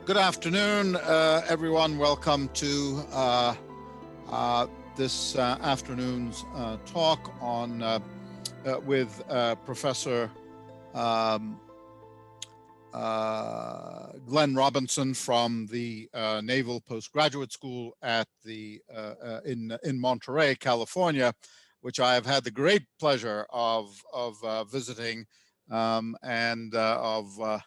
Good afternoon, everyone. Welcome to this afternoon's talk on with Professor Glenn Robinson from the Naval Postgraduate School at the in Monterey, California, which I have had the great pleasure of visiting and of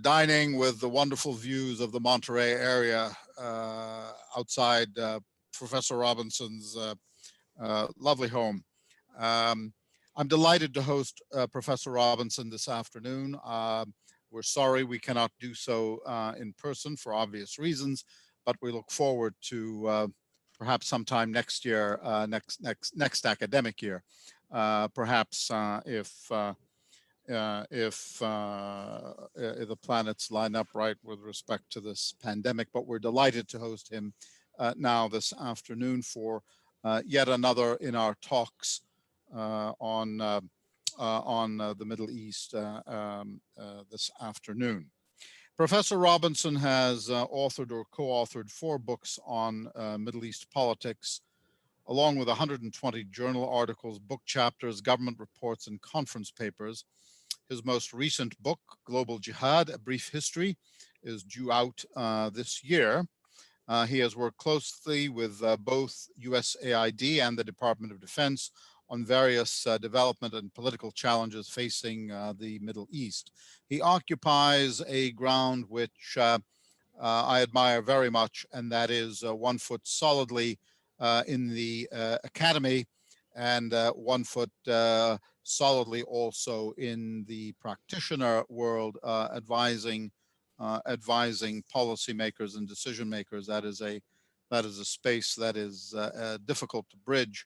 dining with the wonderful views of the Monterey area outside Professor Robinson's lovely home. I'm delighted to host Professor Robinson this afternoon. We're sorry we cannot do so in person for obvious reasons, but we look forward to perhaps sometime next year, next academic year, perhaps if the planets line up right with respect to this pandemic. But we're delighted to host him now this afternoon for yet another in our talks on the Middle East this afternoon. Professor Robinson has authored or co-authored 4 books on Middle East politics, along with 120 journal articles, book chapters, government reports, and conference papers. His most recent book, Global Jihad, A Brief History, is due out this year. He has worked closely with both USAID and the Department of Defense on various development and political challenges facing the Middle East. He occupies a ground which I admire very much, and that is 1 foot solidly in the academy and 1 foot solidly also in the practitioner world, advising policymakers and decision makers. That is a space that is difficult to bridge,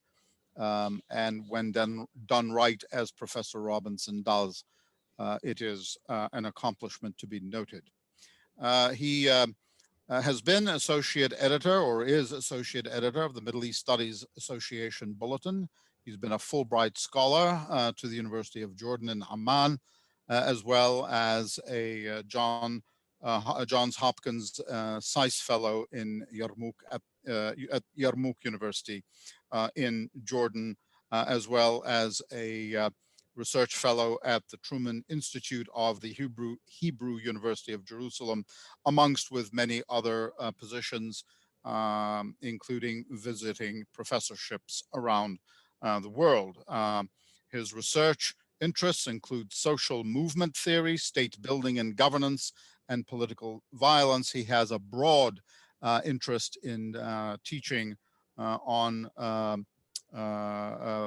and when done right, as Professor Robinson does, it is an accomplishment to be noted. He has been associate editor, or is associate editor, of the Middle East Studies Association Bulletin. He's been a Fulbright scholar to the University of Jordan in Amman, as well as a Johns Hopkins Seiss Fellow in Yarmouk at Yarmouk University in Jordan, as well as a research fellow at the Truman Institute of the Hebrew University of Jerusalem, amongst with many other positions, including visiting professorships around the world. His research interests include social movement theory, state building and governance, and political violence. He has a broad interest in teaching on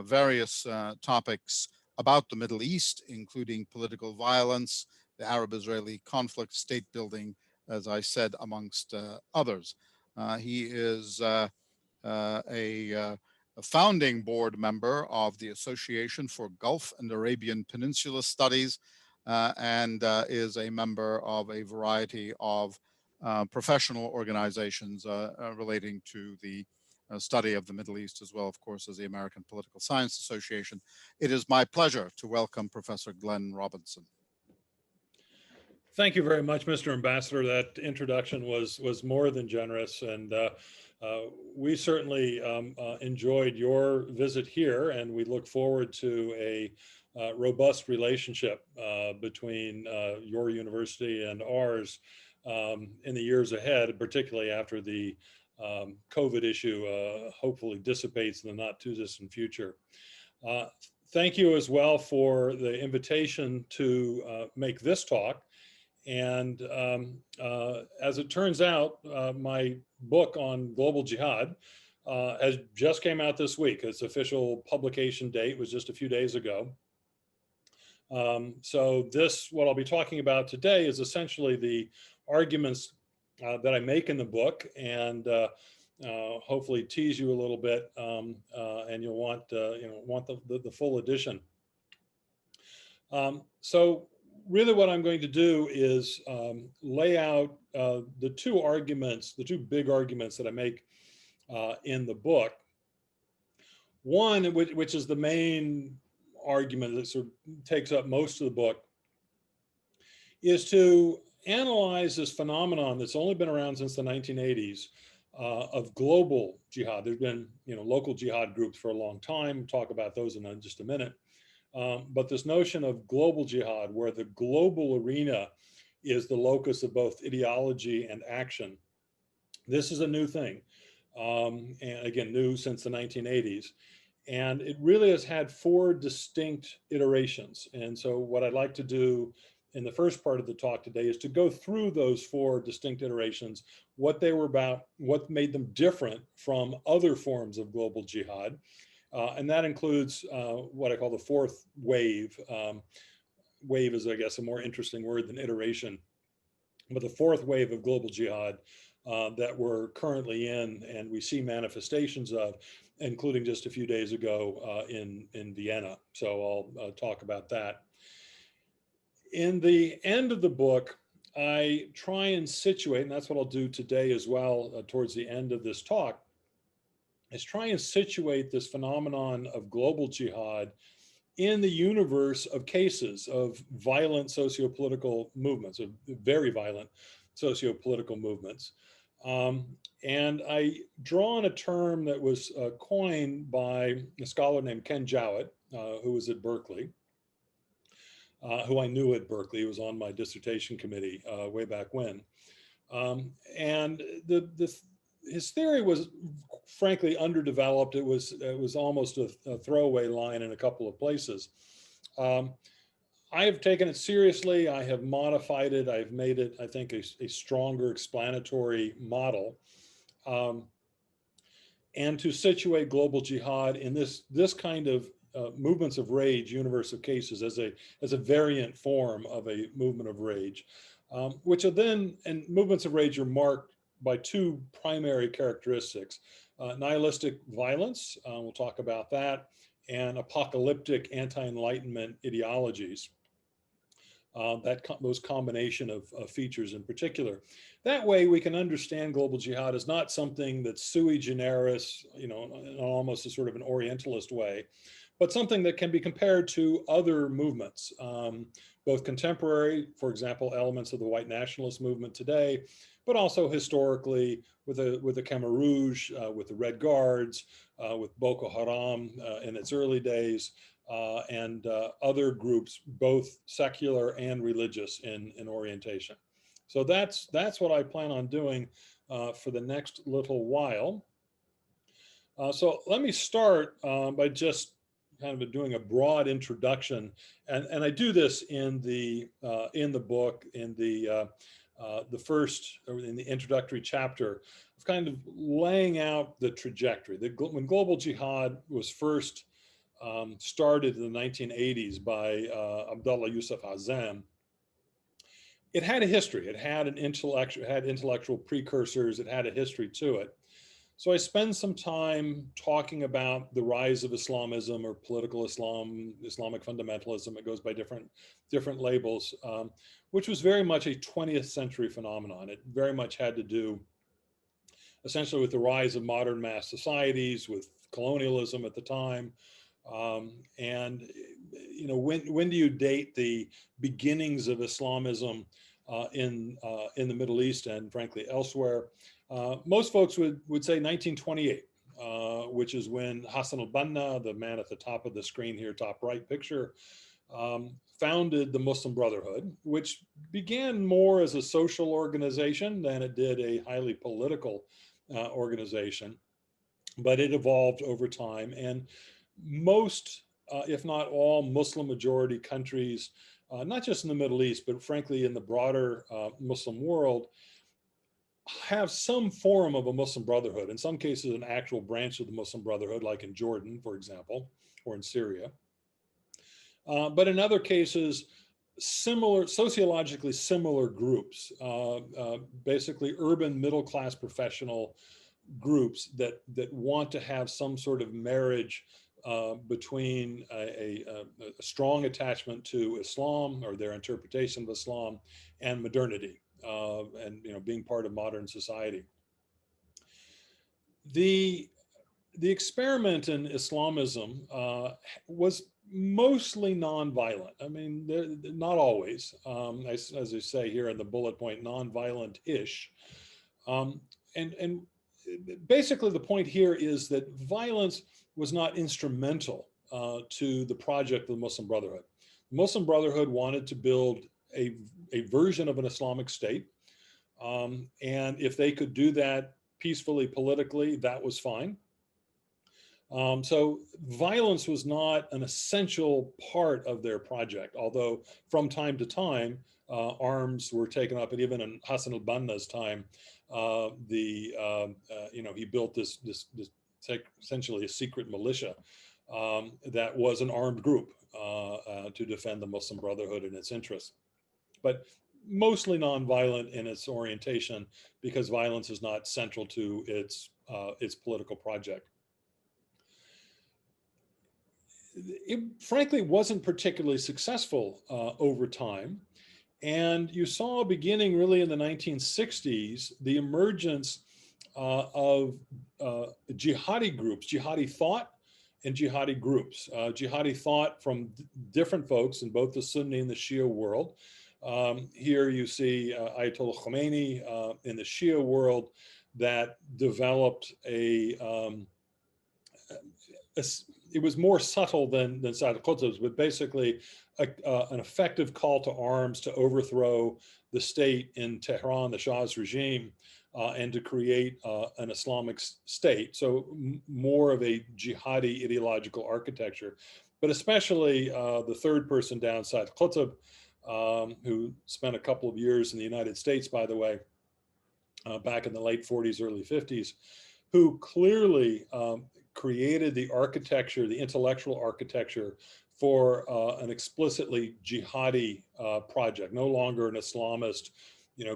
various topics about the Middle East, including political violence, the Arab-Israeli conflict, state building, as I said, amongst others. He is a founding board member of the Association for Gulf and Arabian Peninsula Studies, and is a member of a variety of professional organizations relating to the study of the Middle East, as well, of course, as the American Political Science Association. It is my pleasure to welcome Professor Glenn Robinson. Thank you very much, Mr. Ambassador. That introduction was more than generous, and we certainly enjoyed your visit here, and we look forward to a robust relationship between your university and ours in the years ahead, particularly after the COVID issue hopefully dissipates in the not too distant future. Thank you as well for the invitation to make this talk. And as it turns out, my book on Global Jihad has just came out this week. Its official publication date was just a few days ago. So what I'll be talking about today is essentially the arguments that I make in the book, and hopefully tease you a little bit, and you'll want the full edition. So really what I'm going to do is lay out the two big arguments that I make in the book. One, which is the main argument that sort of takes up most of the book, is to analyze this phenomenon that's only been around since the 1980s of global jihad. There's been, local jihad groups for a long time. We'll talk about those in just a minute. But this notion of global jihad, where the global arena is the locus of both ideology and action, this is a new thing. And again, new since the 1980s. And it really has had four distinct iterations. And so what I'd like to do in the first part of the talk today is to go through those four distinct iterations, what they were about, what made them different from other forms of global jihad. And that includes what I call the fourth wave. Wave is, I guess, a more interesting word than iteration. But the fourth wave of global jihad that we're currently in and we see manifestations of, including just a few days ago in Vienna. So I'll talk about that. In the end of the book, I try and situate, and that's what I'll do today as well towards the end of this talk, is try and situate this phenomenon of global jihad in the universe of cases of violent socio-political movements, of very violent socio-political movements. And I draw on a term that was coined by a scholar named Ken Jowett, who was at Berkeley, who I knew at Berkeley. He was on my dissertation committee way back when. And his theory was frankly underdeveloped. It was almost a throwaway line in a couple of places. I have taken it seriously. I have modified it. I've made it, I think, a stronger explanatory model. And to situate global jihad in this kind of movements of rage universe of cases as a variant form of a movement of rage, which are then, and movements of rage are marked by two primary characteristics: nihilistic violence, we'll talk about that, and apocalyptic anti-enlightenment ideologies. Those combination of features in particular. That way we can understand global jihad as not something that's sui generis, in almost a sort of an Orientalist way, but something that can be compared to other movements, both contemporary, for example, elements of the white nationalist movement today, but also historically with the Khmer Rouge, with the Red Guards, with Boko Haram in its early days, and other groups, both secular and religious in orientation. So that's what I plan on doing for the next little while. So let me start by just kind of doing a broad introduction, and I do this in the book, in the introductory chapter, of kind of laying out the trajectory. When global jihad was first started in the 1980s by Abdullah Yusuf Azam, it had a history. It had intellectual precursors. It had a history to it. So I spend some time talking about the rise of Islamism or political Islam, Islamic fundamentalism. It goes by different labels, which was very much a 20th century phenomenon. It very much had to do essentially with the rise of modern mass societies, with colonialism at the time. And when do you date the beginnings of Islamism in the Middle East and frankly elsewhere? Most folks would say 1928, which is when Hassan al-Banna, the man at the top of the screen here, top right picture, founded the Muslim Brotherhood, which began more as a social organization than it did a highly political organization, but it evolved over time. And most, if not all, Muslim majority countries, not just in the Middle East, but frankly in the broader Muslim world, have some form of a Muslim Brotherhood. In some cases, an actual branch of the Muslim Brotherhood, like in Jordan, for example, or in Syria. But in other cases, sociologically similar groups, basically urban middle-class professional groups that want to have some sort of marriage between a strong attachment to Islam or their interpretation of Islam and modernity, and being part of modern society. The experiment in Islamism was mostly nonviolent. I mean, they're not always, as I say here in the bullet point, nonviolent-ish. Um, and basically the point here is that violence was not instrumental to the project of the Muslim Brotherhood. The Muslim Brotherhood wanted to build a version of an Islamic state. And if they could do that peacefully, politically, that was fine. So violence was not an essential part of their project, although from time to time, arms were taken up, and even in Hassan al-Banna's time, he built this essentially a secret militia that was an armed group to defend the Muslim Brotherhood and its interests, but mostly nonviolent in its orientation, because violence is not central to its political project. It frankly wasn't particularly successful over time. And you saw beginning really in the 1960s, the emergence of jihadi groups, jihadi thought and jihadi groups. Jihadi thought from different folks in both the Sunni and the Shia world. Here you see Ayatollah Khomeini in the Shia world that developed it was more subtle than Sayyid Qutb's, but basically an effective call to arms to overthrow the state in Tehran, the Shah's regime, and to create an Islamic state. So more of a jihadi ideological architecture, but especially the third person down, Sayyid Qutb, who spent a couple of years in the United States, by the way, back in the late 40s, early 50s, who clearly created the architecture, the intellectual architecture for an explicitly jihadi project, no longer an Islamist,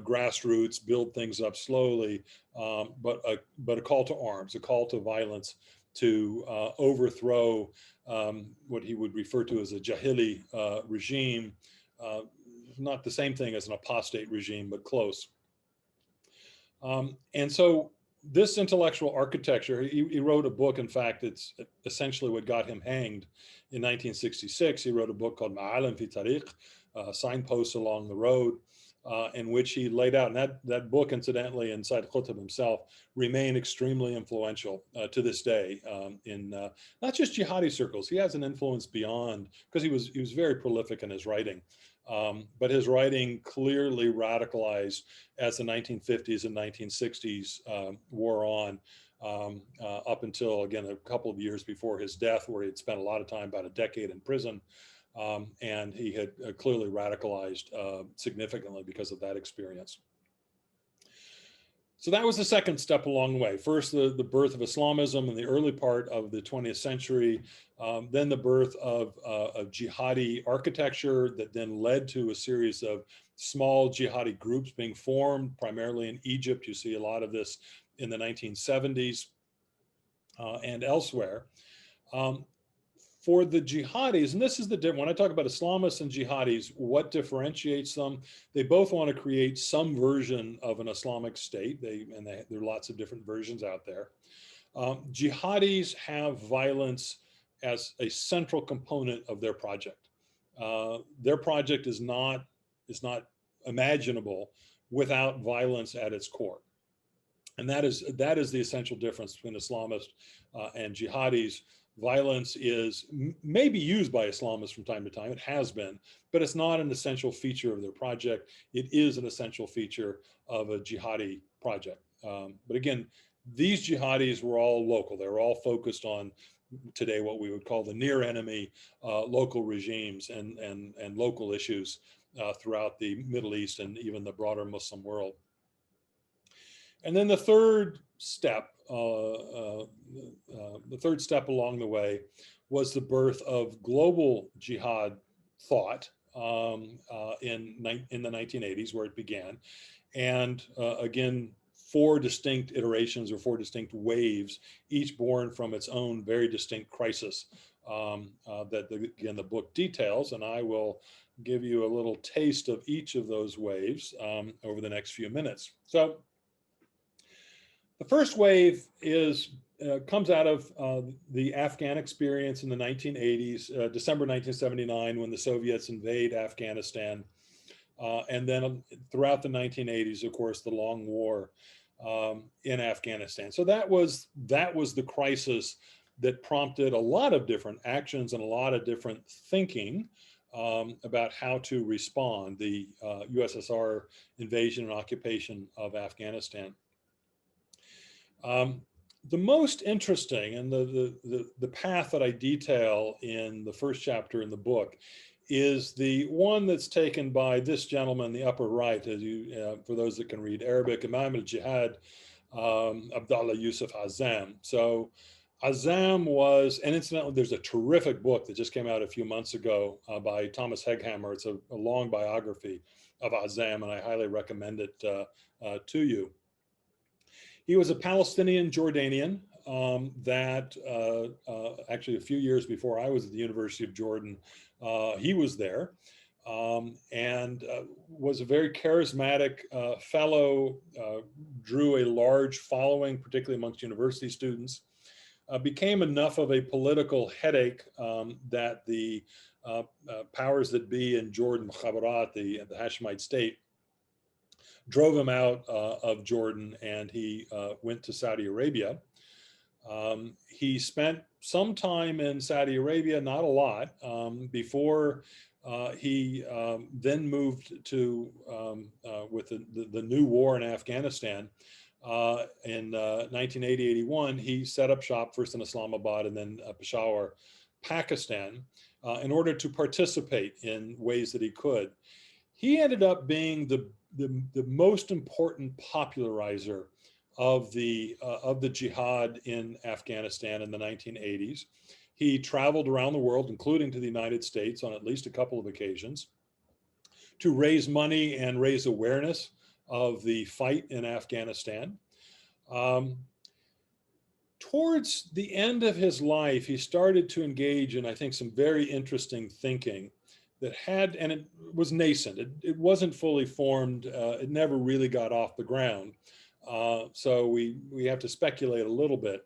grassroots, build things up slowly, but a call to arms, a call to violence to overthrow what he would refer to as a Jahili regime, not the same thing as an apostate regime, but close. And so this intellectual architecture, he wrote a book, in fact, it's essentially what got him hanged in 1966. He wrote a book called Ma'alim fi Tariq, Signposts Along the Road, in which he laid out, and that book, incidentally, and Sayyid Qutb himself, remain extremely influential to this day in not just jihadi circles. He has an influence beyond, because he was very prolific in his writing. But his writing clearly radicalized as the 1950s and 1960s wore on, up until, again, a couple of years before his death, where he had spent a lot of time, about a decade in prison. And he had clearly radicalized significantly because of that experience. So that was the second step along the way. First, the birth of Islamism in the early part of the 20th century, then the birth of jihadi architecture that then led to a series of small jihadi groups being formed, primarily in Egypt. You see a lot of this in the 1970s and elsewhere. For the jihadis, and this is the difference, when I talk about Islamists and jihadis, what differentiates them? They both want to create some version of an Islamic state. There are lots of different versions out there. Jihadis have violence as a central component of their project. Their project is not imaginable without violence at its core. And that is the essential difference between Islamists and jihadis. Violence is maybe used by Islamists from time to time. It has been, but it's not an essential feature of their project. It is an essential feature of a jihadi project. But again, these jihadis were all local. They were all focused on today what we would call the near enemy, local regimes and local issues throughout the Middle East and even the broader Muslim world. And then the third step along the way was the birth of global jihad thought in the 1980s, where it began. And again, 4 distinct iterations or 4 distinct waves, each born from its own very distinct crisis that, again, the book details. And I will give you a little taste of each of those waves over the next few minutes. So the first wave is comes out of the Afghan experience in the 1980s, December 1979, when the Soviets invade Afghanistan. And then throughout the 1980s, of course, the long war in Afghanistan. So that was the crisis that prompted a lot of different actions and a lot of different thinking about how to respond, the USSR invasion and occupation of Afghanistan. The most interesting, and the path that I detail in the first chapter in the book, is the one that's taken by this gentleman in the upper right, as you, for those that can read Arabic, Imam al-Jihad, Abdullah Yusuf Azam. So Azam was, and incidentally, there's a terrific book that just came out a few months ago by Thomas Heghammer. It's a long biography of Azam, and I highly recommend it to you. He was a Palestinian Jordanian that actually a few years before I was at the University of Jordan, he was there and was a very charismatic fellow, drew a large following, particularly amongst university students, became enough of a political headache that the powers that be in Jordan, Mukhabarat, the Hashemite state, drove him out of Jordan, and he went to Saudi Arabia. He spent some time in Saudi Arabia, not a lot, before he then moved to, with the new war in Afghanistan. In 1980-81, he set up shop first in Islamabad and then Peshawar, Pakistan, in order to participate in ways that he could. He ended up being the most important popularizer of the jihad in Afghanistan in the 1980s. He traveled around the world, including to the United States on at least a couple of occasions, to raise money and raise awareness of the fight in Afghanistan. Towards the end of his life, he started to engage in, I think, some very interesting thinking that had, and it was nascent. It wasn't fully formed. It never really got off the ground. So we have to speculate a little bit.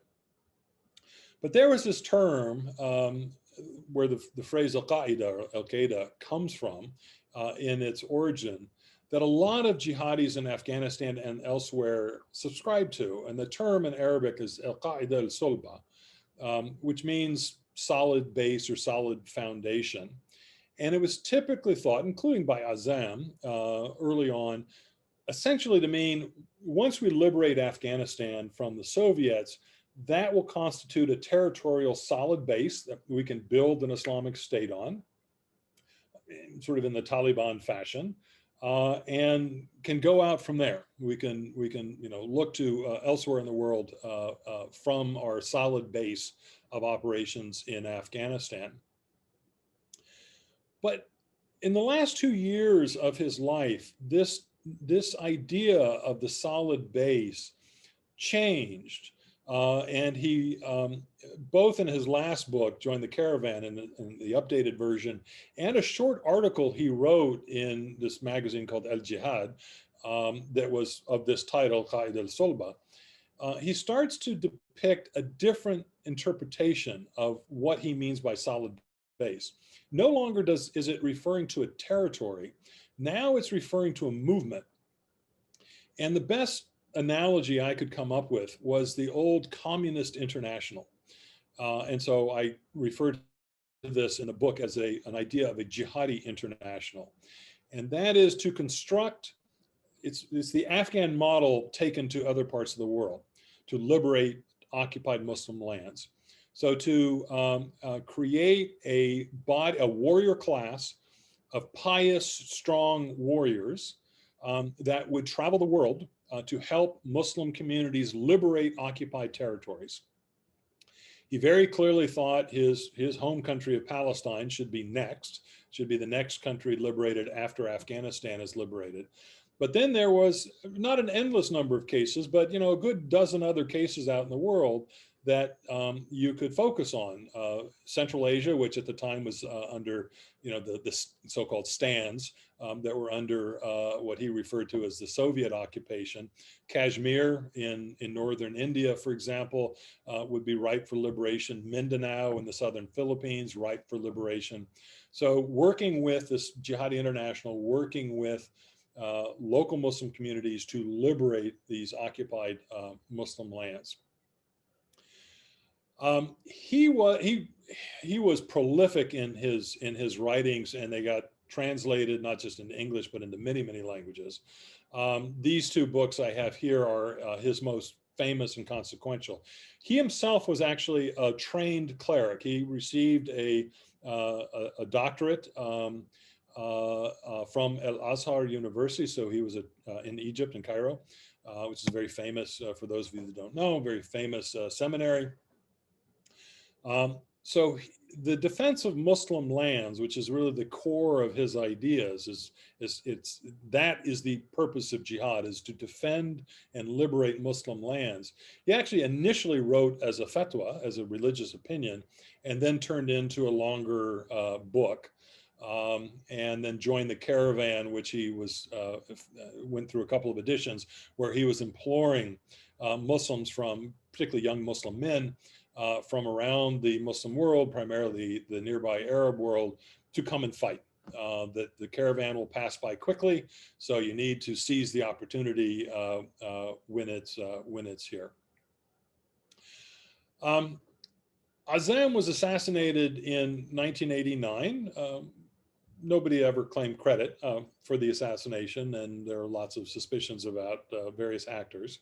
But there was this term where the phrase Al-Qaeda comes from in its origin, that a lot of jihadis in Afghanistan and elsewhere subscribe to. And the term in Arabic is Al-Qaeda al-Sulba, which means solid base or solid foundation. And it was typically thought, including by Azam early on, essentially to mean once we liberate Afghanistan from the Soviets, that will constitute a territorial solid base that we can build an Islamic state on, sort of in the Taliban fashion, and can go out from there. We can look to elsewhere in the world from our solid base of operations in Afghanistan. But in the last 2 years of his life, this idea of the solid base changed. And he, both in his last book, Join the Caravan, in the updated version, and a short article he wrote in this magazine called Al Jihad, that was of this title, Qaid al-Sulba, he starts to depict a different interpretation of what he means by solid base. No longer is it referring to a territory. Now it's referring to a movement. And the best analogy I could come up with was the old Communist International. And so I referred to this in the book as an idea of a jihadi international. And that is to construct, it's the Afghan model taken to other parts of the world, to liberate occupied Muslim lands. So to create a warrior class of pious, strong warriors that would travel the world to help Muslim communities liberate occupied territories. He very clearly thought his home country of Palestine should be next, should be the next country liberated after Afghanistan is liberated. But then there was not an endless number of cases, but a good dozen other cases out in the world that you could focus on. Central Asia, which at the time was under the so-called stands that were under what he referred to as the Soviet occupation. Kashmir in northern India, for example, would be ripe for liberation. Mindanao in the southern Philippines, ripe for liberation. So working with this Jihadi International, working with local Muslim communities to liberate these occupied Muslim lands. He was prolific in his writings, and they got translated not just into English but into many languages. These two books I have here are his most famous and consequential. He himself was actually a trained cleric. He received a doctorate from Al-Azhar University. So he was in Egypt, in Cairo, which is very famous, for those of you that don't know, very famous seminary. So the defense of Muslim lands, which is really the core of his ideas, that is the purpose of jihad, is to defend and liberate Muslim lands. He actually initially wrote as a fatwa, as a religious opinion, and then turned into a longer book. And then joined the caravan, which he went through a couple of editions, where he was imploring Muslims, from particularly young Muslim men from around the Muslim world, primarily the nearby Arab world, to come and fight. That the caravan will pass by quickly, so you need to seize the opportunity when it's here. Azam was assassinated in 1989. Nobody ever claimed credit for the assassination, and there are lots of suspicions about various actors.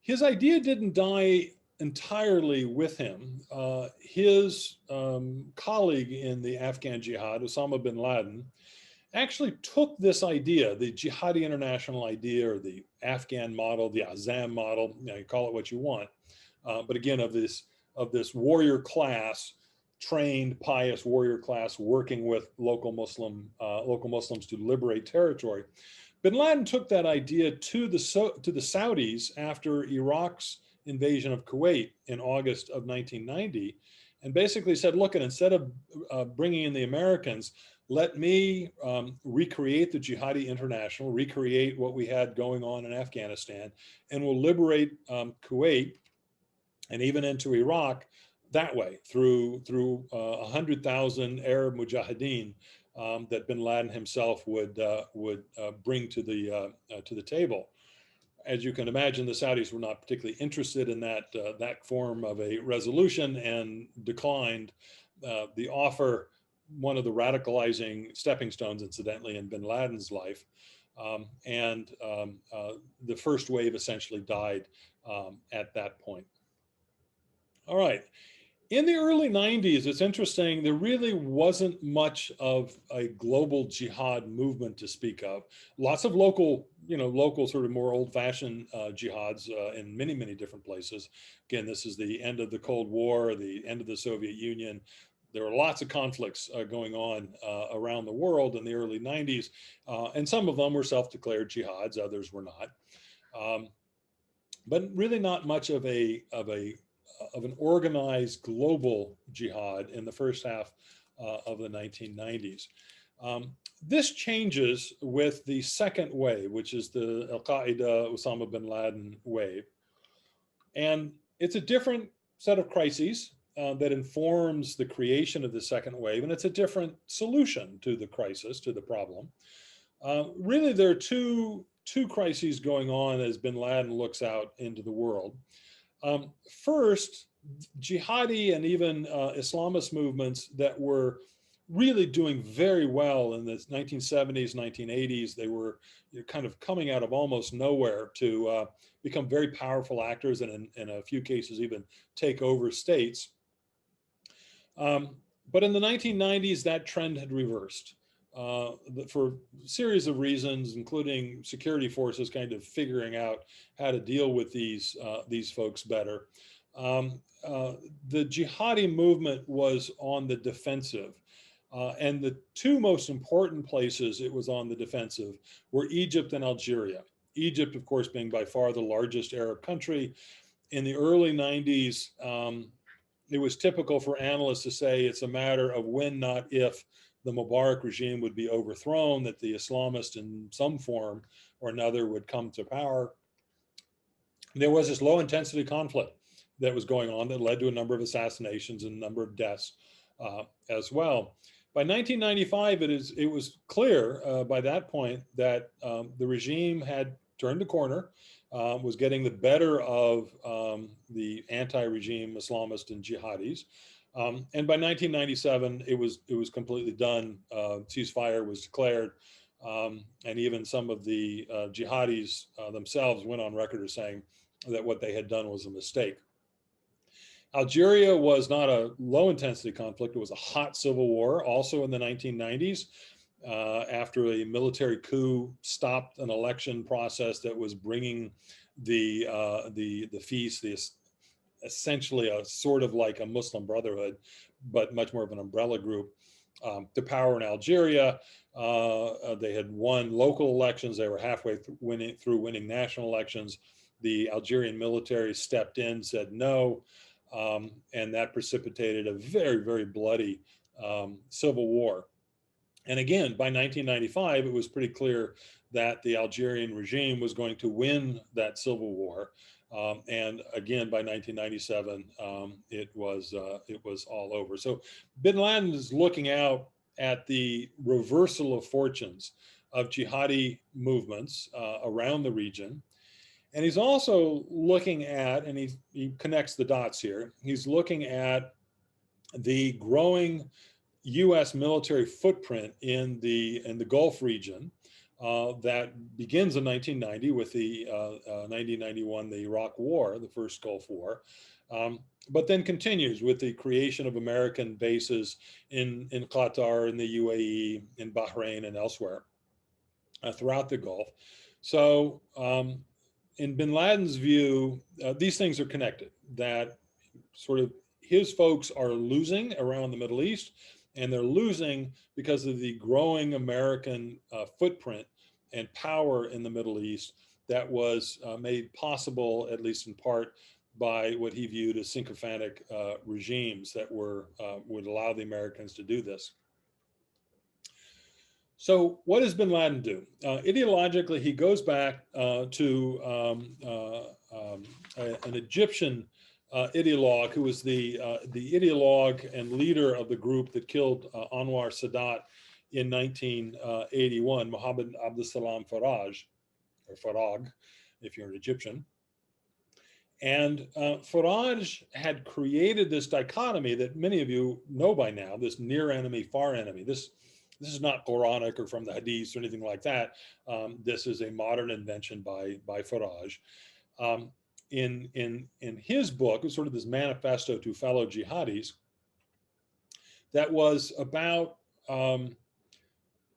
His idea didn't die entirely with him. His colleague in the Afghan jihad, Osama bin Laden, actually took this idea, the Jihadi International idea, or the Afghan model, the Azam model, you call it what you want, but again, of this warrior class, trained, pious warrior class, working with local Muslims to liberate territory. Bin Laden took that idea to the Saudis after Iraq's invasion of Kuwait in August of 1990, and basically said, look, and instead of bringing in the Americans, let me recreate the Jihadi International, recreate what we had going on in Afghanistan, and we'll liberate Kuwait and even into Iraq that way, through 100,000 Arab mujahideen that bin Laden himself would bring to the table. As you can imagine, the Saudis were not particularly interested in that form of a resolution, and declined the offer, one of the radicalizing stepping stones, incidentally, in bin Laden's life. The first wave essentially died at that point. All right. In the early 90s, it's interesting, there really wasn't much of a global jihad movement to speak of. Lots of local sort of more old-fashioned jihads in many different places. Again, this is the end of the Cold War, the end of the Soviet Union. There were lots of conflicts going on around the world in the early 90s, and some of them were self-declared jihads, others were not. But really not much of an organized global jihad in the first half of the 1990s. This changes with the second wave, which is the Al-Qaeda Osama bin Laden wave. And it's a different set of crises that informs the creation of the second wave, and it's a different solution to the crisis, to the problem. Really, there are two crises going on as bin Laden looks out into the world. First, jihadi and even Islamist movements that were really doing very well in the 1970s, 1980s, they were kind of coming out of almost nowhere to become very powerful actors, and in a few cases even take over states. But in the 1990s, that trend had reversed. For a series of reasons, including security forces kind of figuring out how to deal with these folks better. The jihadi movement was on the defensive. And the two most important places it was on the defensive were Egypt and Algeria. Egypt, of course, being by far the largest Arab country. In the early 90s, it was typical for analysts to say it's a matter of when, not if, the Mubarak regime would be overthrown, that the Islamists in some form or another would come to power. There was this low intensity conflict that was going on that led to a number of assassinations and a number of deaths as well. By 1995, it was clear by that point that the regime had turned the corner, was getting the better of the anti-regime Islamists and jihadis. And by 1997, it was completely done. Ceasefire was declared, and even some of the jihadis themselves went on record as saying that what they had done was a mistake. Algeria was not a low intensity conflict. It was a hot civil war, also in the 1990s, after a military coup stopped an election process that was bringing the feast, essentially a sort of like a Muslim Brotherhood, but much more of an umbrella group, to power in Algeria. They had won local elections. They were halfway through winning national elections. The Algerian military stepped in, said no, and that precipitated a very, very bloody civil war. And again, by 1995, it was pretty clear that the Algerian regime was going to win that civil war. And again, by 1997, it was all over. So bin Laden is looking out at the reversal of fortunes of jihadi movements around the region. And he's also looking at, and he connects the dots here, he's looking at the growing US military footprint in the Gulf region that begins in 1990 with the 1991, the Iraq War, the first Gulf War, but then continues with the creation of American bases in Qatar, in the UAE, in Bahrain, and elsewhere throughout the Gulf. So in bin Laden's view, these things are connected, that sort of his folks are losing around the Middle East, and they're losing because of the growing American footprint and power in the Middle East that was made possible, at least in part, by what he viewed as sycophantic regimes that would allow the Americans to do this. So what does bin Laden do? Ideologically, he goes back to an Egyptian ideologue who was the ideologue and leader of the group that killed Anwar Sadat in 1981, Mohammed Abdus-Salam Faraj, or Farag, if you're an Egyptian. And Faraj had created this dichotomy that many of you know by now, this near enemy, far enemy. This is not Quranic or from the Hadiths or anything like that. This is a modern invention by Faraj. In his book, it's sort of this manifesto to fellow jihadis that was about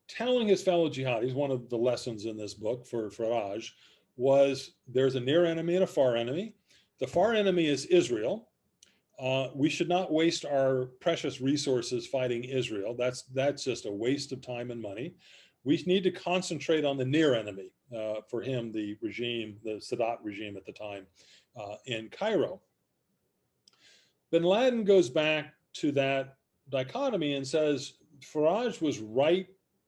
telling his fellow jihadis, one of the lessons in this book for Faraj was there's a near enemy and a far enemy. The far enemy is Israel. We should not waste our precious resources fighting Israel. That's just a waste of time and money. We need to concentrate on the near enemy, for him, the regime, the Sadat regime at the time in Cairo. Bin Laden goes back to that dichotomy and says Faraj was right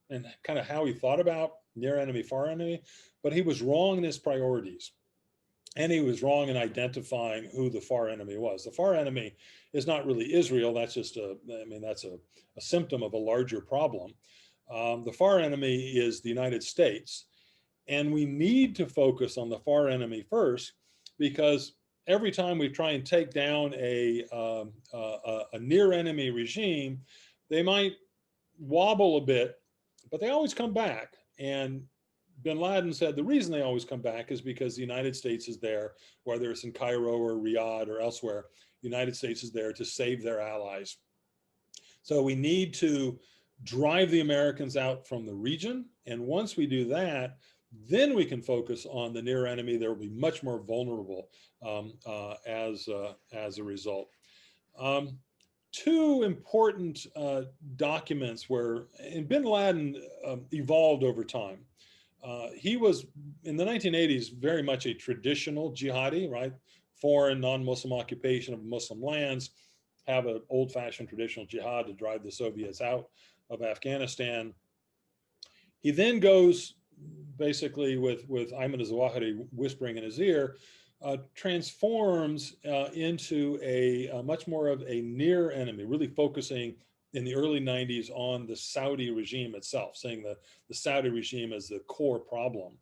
in kind of how he thought about near enemy, far enemy, but he was wrong in his priorities. And he was wrong in identifying who the far enemy was. The far enemy is not really Israel. That's just that's a symptom of a larger problem. The far enemy is the United States. And we need to focus on the far enemy first, because every time we try and take down a near enemy regime, they might wobble a bit, but they always come back. And bin Laden said the reason they always come back is because the United States is there, whether it's in Cairo or Riyadh or elsewhere, the United States is there to save their allies. So we need to drive the Americans out from the region. And once we do that, then we can focus on the near enemy. There will be much more vulnerable as a result. two important documents where, and bin Laden evolved over time. He was, in the 1980s, very much a traditional jihadi, right? Foreign, non-Muslim occupation of Muslim lands, have an old-fashioned traditional jihad to drive the Soviets out of Afghanistan. He then goes, basically with Ayman al-Zawahiri whispering in his ear, transforms into a much more of a near enemy, really focusing in the early 90s on the Saudi regime itself, saying the Saudi regime as the core problem.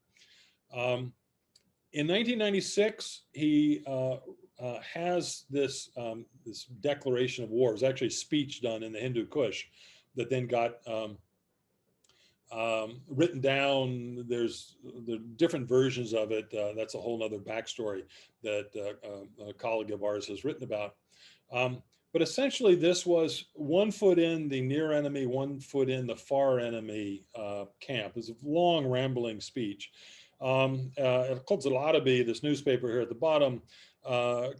In 1996, he has this declaration of war. It was actually a speech done in the Hindu Kush that then got written down. There's different versions of it. That's a whole nother backstory that a colleague of ours has written about. But essentially, this was 1 foot in the near enemy, 1 foot in the far enemy camp. It's a long, rambling speech. Al-Quds al-Arabi, this newspaper here at the bottom,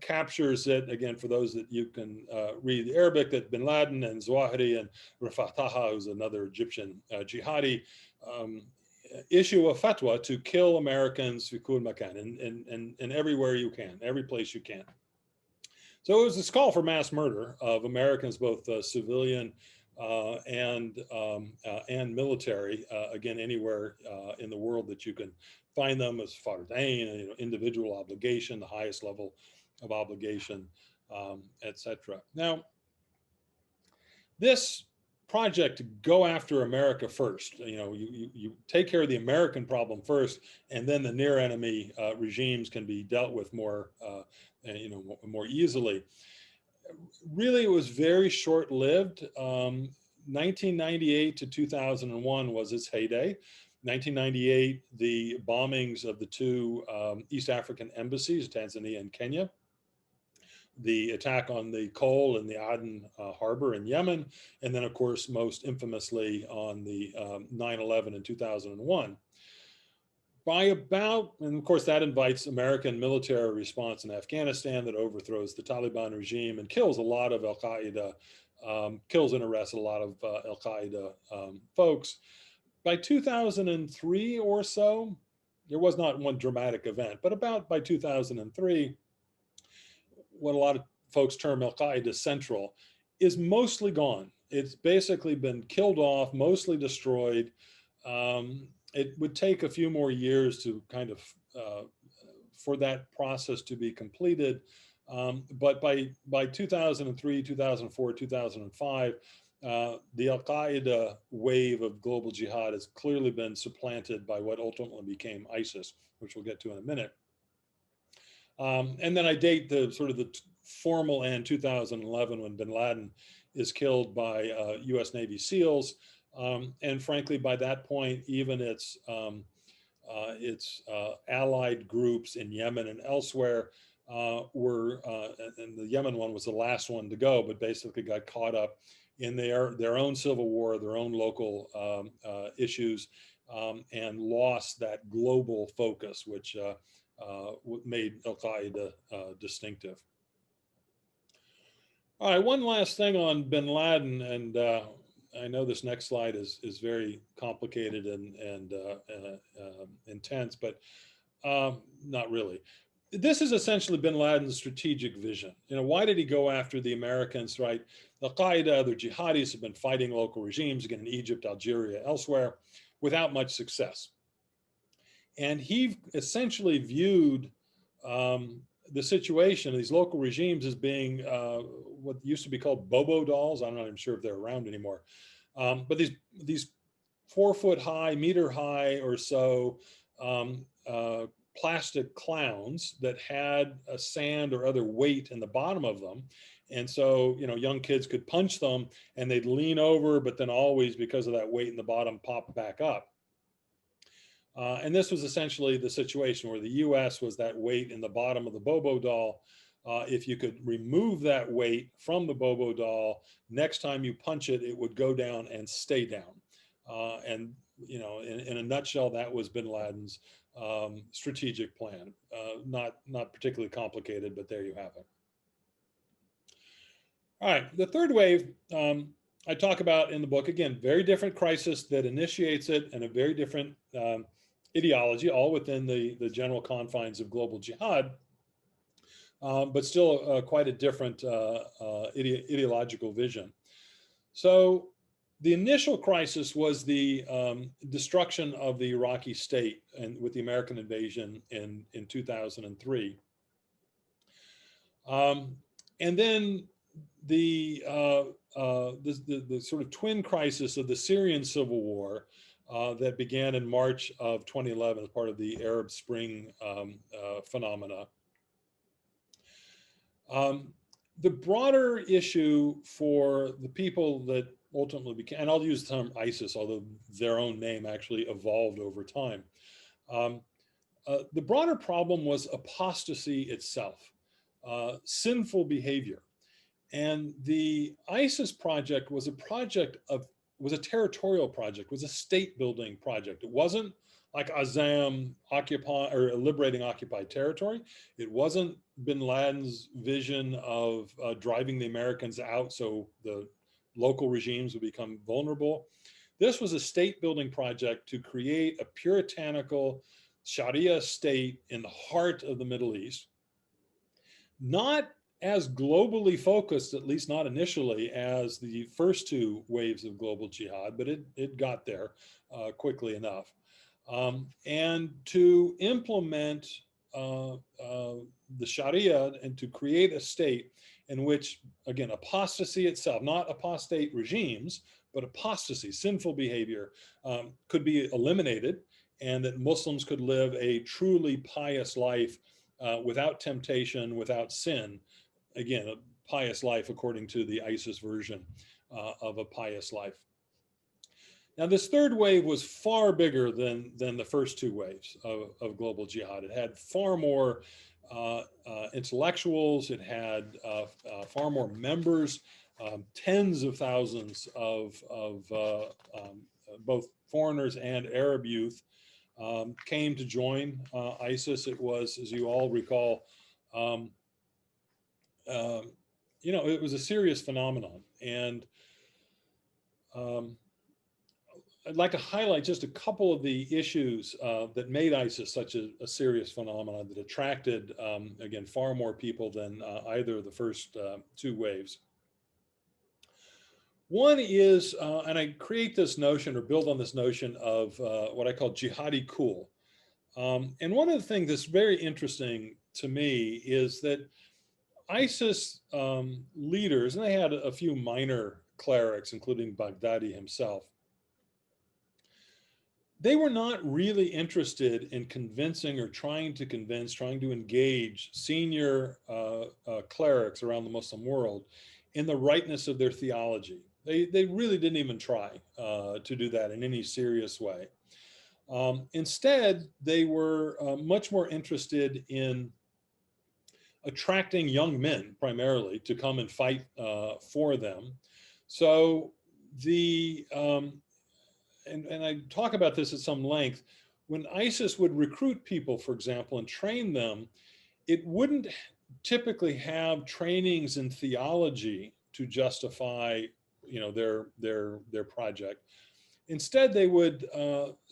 captures it, again, for those that you can read the Arabic, that bin Laden and Zawahiri and Rafah Taha, who's another Egyptian jihadi, issue a fatwa to kill Americans fi kul makan, and everywhere you can, every place you can. So it was this call for mass murder of Americans, both civilian and military, again, anywhere in the world that you can find them, as fard ain, individual obligation, the highest level of obligation, etc. Now, this project to go after America first, you take care of the American problem first, and then the near enemy regimes can be dealt with more, more easily. Really, it was very short-lived. 1998 to 2001 was its heyday. 1998, the bombings of the two East African embassies, Tanzania and Kenya, the attack on the coal in the Aden harbor in Yemen, and then, of course, most infamously on the 9/11 in 2001. And of course, that invites American military response in Afghanistan that overthrows the Taliban regime and kills a lot of Al-Qaeda, kills and arrests a lot of Al-Qaeda folks. By 2003 or so, there was not one dramatic event, but about by 2003, what a lot of folks term Al-Qaeda Central is mostly gone. It's basically been killed off, mostly destroyed. It would take a few more years to kind of, for that process to be completed. But by 2003, 2004, 2005, the Al-Qaeda wave of global jihad has clearly been supplanted by what ultimately became ISIS, which we'll get to in a minute. And then I date the sort of the formal end, 2011, when bin Laden is killed by US Navy SEALs. And frankly, by that point, even its allied groups in Yemen and elsewhere were, and the Yemen one was the last one to go, but basically got caught up in their own civil war, their own local issues, and lost that global focus, which made Al-Qaeda distinctive. All right, one last thing on bin Laden, and I know this next slide is very complicated and intense, but not really. This is essentially bin Laden's strategic vision. Why did he go after the Americans, right? Al-Qaeda, other jihadis have been fighting local regimes, again, in Egypt, Algeria, elsewhere, without much success. And he essentially viewed the situation of these local regimes as being what used to be called Bobo dolls. I'm not even sure if they're around anymore. But these 4 foot high, meter high or so plastic clowns that had a sand or other weight in the bottom of them. And so, young kids could punch them and they'd lean over, but then always, because of that weight in the bottom, pop back up. And this was essentially the situation where the US was that weight in the bottom of the Bobo doll. If you could remove that weight from the Bobo doll, next time you punch it, it would go down and stay down. And in a nutshell, that was bin Laden's strategic plan. Not particularly complicated, but there you have it. All right, the third wave I talk about in the book, again, very different crisis that initiates it and a very different ideology, all within the general confines of global jihad, but still quite a different ideological vision. So the initial crisis was the destruction of the Iraqi state and with the American invasion in 2003. And then the sort of twin crisis of the Syrian civil war that began in March of 2011 as part of the Arab Spring phenomena. The broader issue for the people that ultimately became, and I'll use the term ISIS, although their own name actually evolved over time. The broader problem was apostasy itself, sinful behavior. And the ISIS project was a territorial project, was a state building project. It wasn't like Azam liberating occupied territory. It wasn't bin Laden's vision of driving the Americans out so the local regimes would become vulnerable. This was a state building project to create a puritanical Sharia state in the heart of the Middle East, not as globally focused, at least not initially, as the first two waves of global jihad, but it got there quickly enough. And to implement the Sharia and to create a state in which, again, apostasy itself, not apostate regimes, but apostasy, sinful behavior, could be eliminated, and that Muslims could live a truly pious life without temptation, without sin. Again, a pious life according to the ISIS version of a pious life. Now, this third wave was far bigger than the first two waves of global jihad. It had far more intellectuals. It had far more members. Tens of thousands of both foreigners and Arab youth came to join ISIS. It was, as you all recall, it was a serious phenomenon. And I'd like to highlight just a couple of the issues that made ISIS such a serious phenomenon that attracted, again, far more people than either of the first two waves. One is, and I create this notion or build on this notion of what I call Jihadi Cool. And one of the things that's very interesting to me is that ISIS leaders, and they had a few minor clerics, including Baghdadi himself, they were not really interested in convincing or trying to engage senior clerics around the Muslim world in the rightness of their theology. They really didn't even try to do that in any serious way. Instead, they were much more interested in attracting young men primarily to come and fight for them. So and I talk about this at some length, when ISIS would recruit people, for example, and train them, it wouldn't typically have trainings in theology to justify, their project. Instead, they would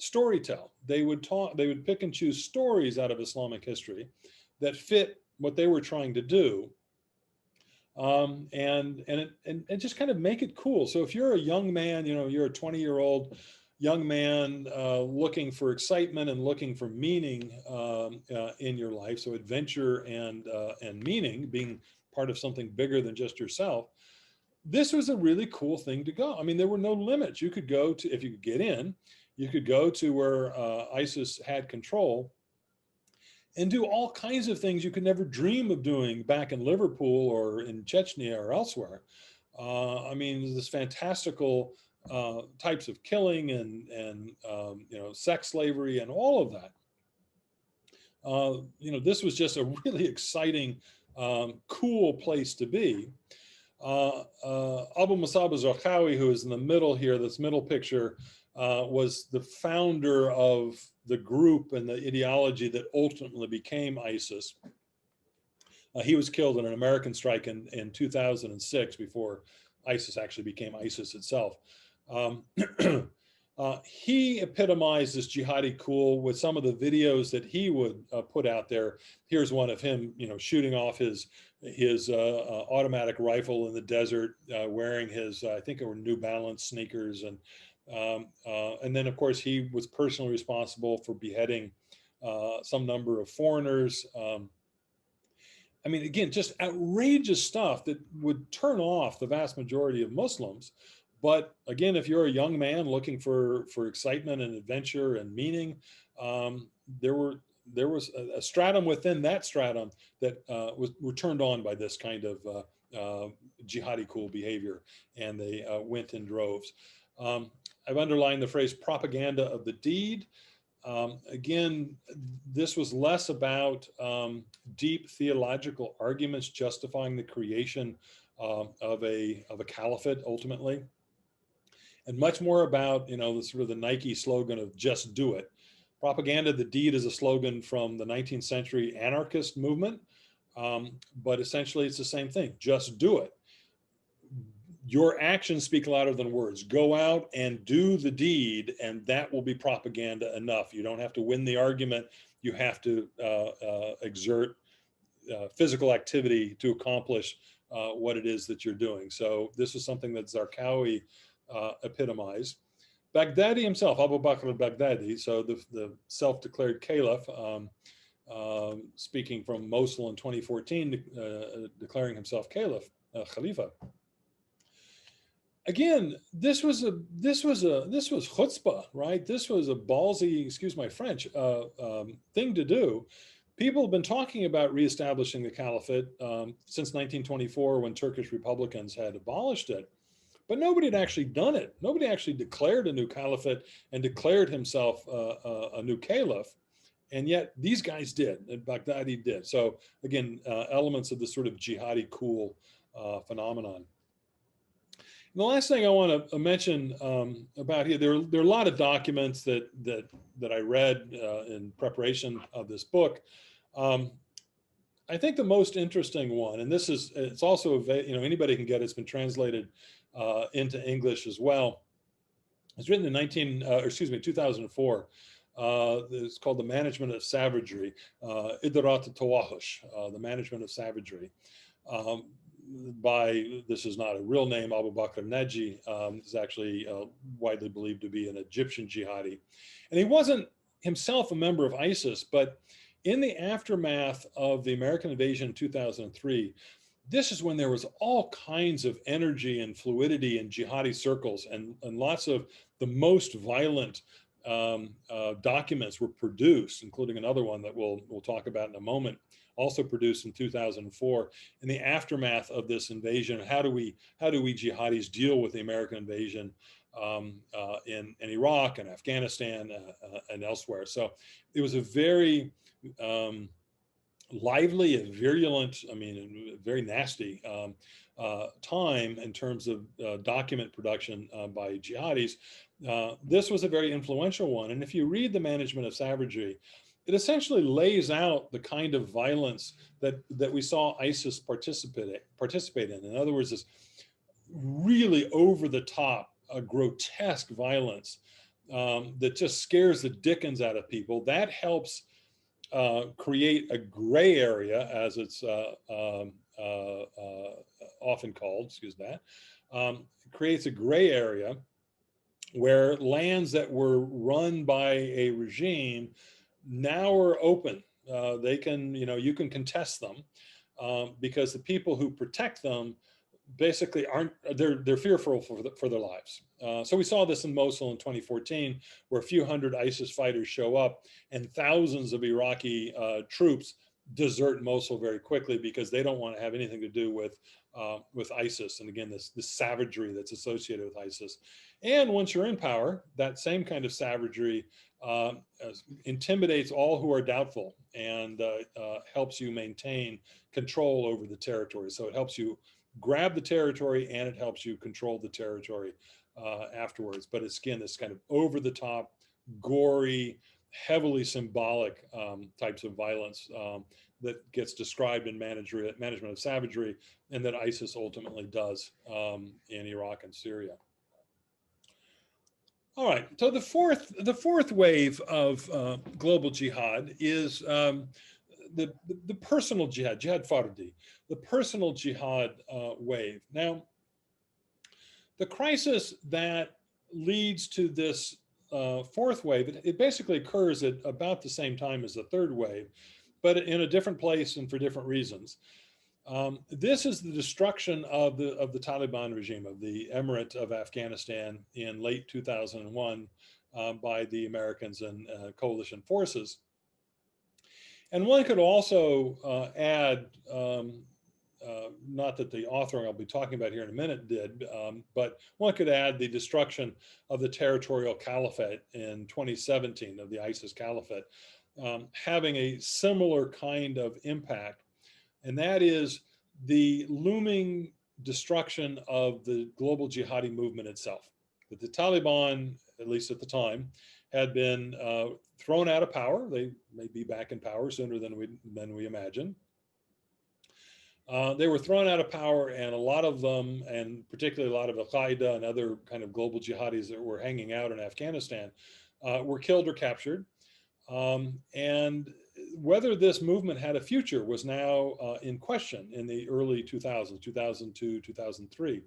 storytell. They would pick and choose stories out of Islamic history that fit what they were trying to do, and just kind of make it cool. So if you're a young man, you're a 20-year-old young man looking for excitement and looking for meaning in your life, so adventure and meaning, being part of something bigger than just yourself, this was a really cool thing to go. I mean, there were no limits. You could go to, if you could get in, you could go to where ISIS had control and do all kinds of things you could never dream of doing back in Liverpool or in Chechnya or elsewhere. I mean, this fantastical types of killing and sex slavery and all of that. This was just a really exciting, cool place to be. Abu Musab al-Zarqawi, who is in the middle here, this middle picture, was the founder of the group and the ideology that ultimately became ISIS. He was killed in an American strike in 2006 before ISIS actually became ISIS itself. Um, he epitomized this jihadi cool with some of the videos that he would put out there. Here's one of him, shooting off his automatic rifle in the desert, wearing his, I think it were New Balance sneakers, and then of course he was personally responsible for beheading some number of foreigners. I mean, again, just outrageous stuff that would turn off the vast majority of Muslims. But again, if you're a young man looking for excitement and adventure and meaning, um, there was a stratum within that stratum that were turned on by this kind of jihadi cool behavior, and they went in droves. I've underlined the phrase propaganda of the deed. Again, this was less about deep theological arguments justifying the creation of a caliphate ultimately, and much more about the sort of the Nike slogan of "just do it." Propaganda of the deed is a slogan from the 19th century anarchist movement, but essentially it's the same thing: just do it. Your actions speak louder than words. Go out and do the deed, and that will be propaganda enough. You don't have to win the argument. You have to exert physical activity to accomplish what it is that you're doing. So this is something that Zarqawi epitomized. Baghdadi himself, Abu Bakr al-Baghdadi, so the self-declared caliph, speaking from Mosul in 2014, declaring himself caliph, Khalifa. Again, this was chutzpah, right? This was a ballsy, excuse my French, thing to do. People have been talking about reestablishing the caliphate since 1924, when Turkish Republicans had abolished it, but nobody had actually done it. Nobody actually declared a new caliphate and declared himself a new caliph, and yet these guys did, and Baghdadi did. So again, elements of this sort of jihadi cool phenomenon. And the last thing I want to mention about here, there are a lot of documents that I read in preparation of this book. I think the most interesting one, and it's also anybody can get it. It's been translated into English as well. It's written in 2004. It's called The Management of Savagery, Idrat Tawahush, The Management of Savagery. This is not a real name, Abu Bakr Naji, is actually widely believed to be an Egyptian jihadi. And he wasn't himself a member of ISIS, but in the aftermath of the American invasion in 2003, this is when there was all kinds of energy and fluidity in jihadi circles, and lots of the most violent documents were produced, including another one that we'll talk about in a moment, also produced in 2004, in the aftermath of this invasion. How do we jihadis deal with the American invasion in Iraq and Afghanistan and elsewhere? So it was a very lively and virulent, very nasty time in terms of document production by jihadis. This was a very influential one. And if you read The Management of Savagery, it essentially lays out the kind of violence that we saw ISIS participate in. In other words, this really over-the-top, grotesque violence that just scares the dickens out of people. That helps create a gray area, as it's often called, creates a gray area where lands that were run by a regime now are open. They can, you can contest them because the people who protect them basically they're fearful for their lives. So we saw this in Mosul in 2014, where a few hundred ISIS fighters show up and thousands of Iraqi troops desert Mosul very quickly because they don't want to have anything to do with ISIS. And again, this savagery that's associated with ISIS. And once you're in power, that same kind of savagery intimidates all who are doubtful and helps you maintain control over the territory. So it helps you grab the territory and it helps you control the territory afterwards. But it's, again, this kind of over the top, gory, heavily symbolic types of violence that gets described in Management of Savagery, and that ISIS ultimately does in Iraq and Syria. All right, so the fourth wave of global jihad is the personal jihad, jihad fardi, the personal jihad wave. Now, the crisis that leads to this fourth wave, it basically occurs at about the same time as the third wave, but in a different place and for different reasons. This is the destruction of the Taliban regime, of the Emirate of Afghanistan in late 2001 by the Americans and coalition forces. And one could also add, not that the author I'll be talking about here in a minute did, but one could add the destruction of the territorial caliphate in 2017, of the ISIS caliphate, having a similar kind of impact. And that is the looming destruction of the global jihadi movement itself. That the Taliban, at least at the time, had been thrown out of power. They may be back in power sooner than we imagine. They were thrown out of power, and a lot of them, and particularly a lot of Al-Qaeda and other kind of global jihadis that were hanging out in Afghanistan, were killed or captured. And whether this movement had a future was now in question in the early 2000s, 2002, 2003.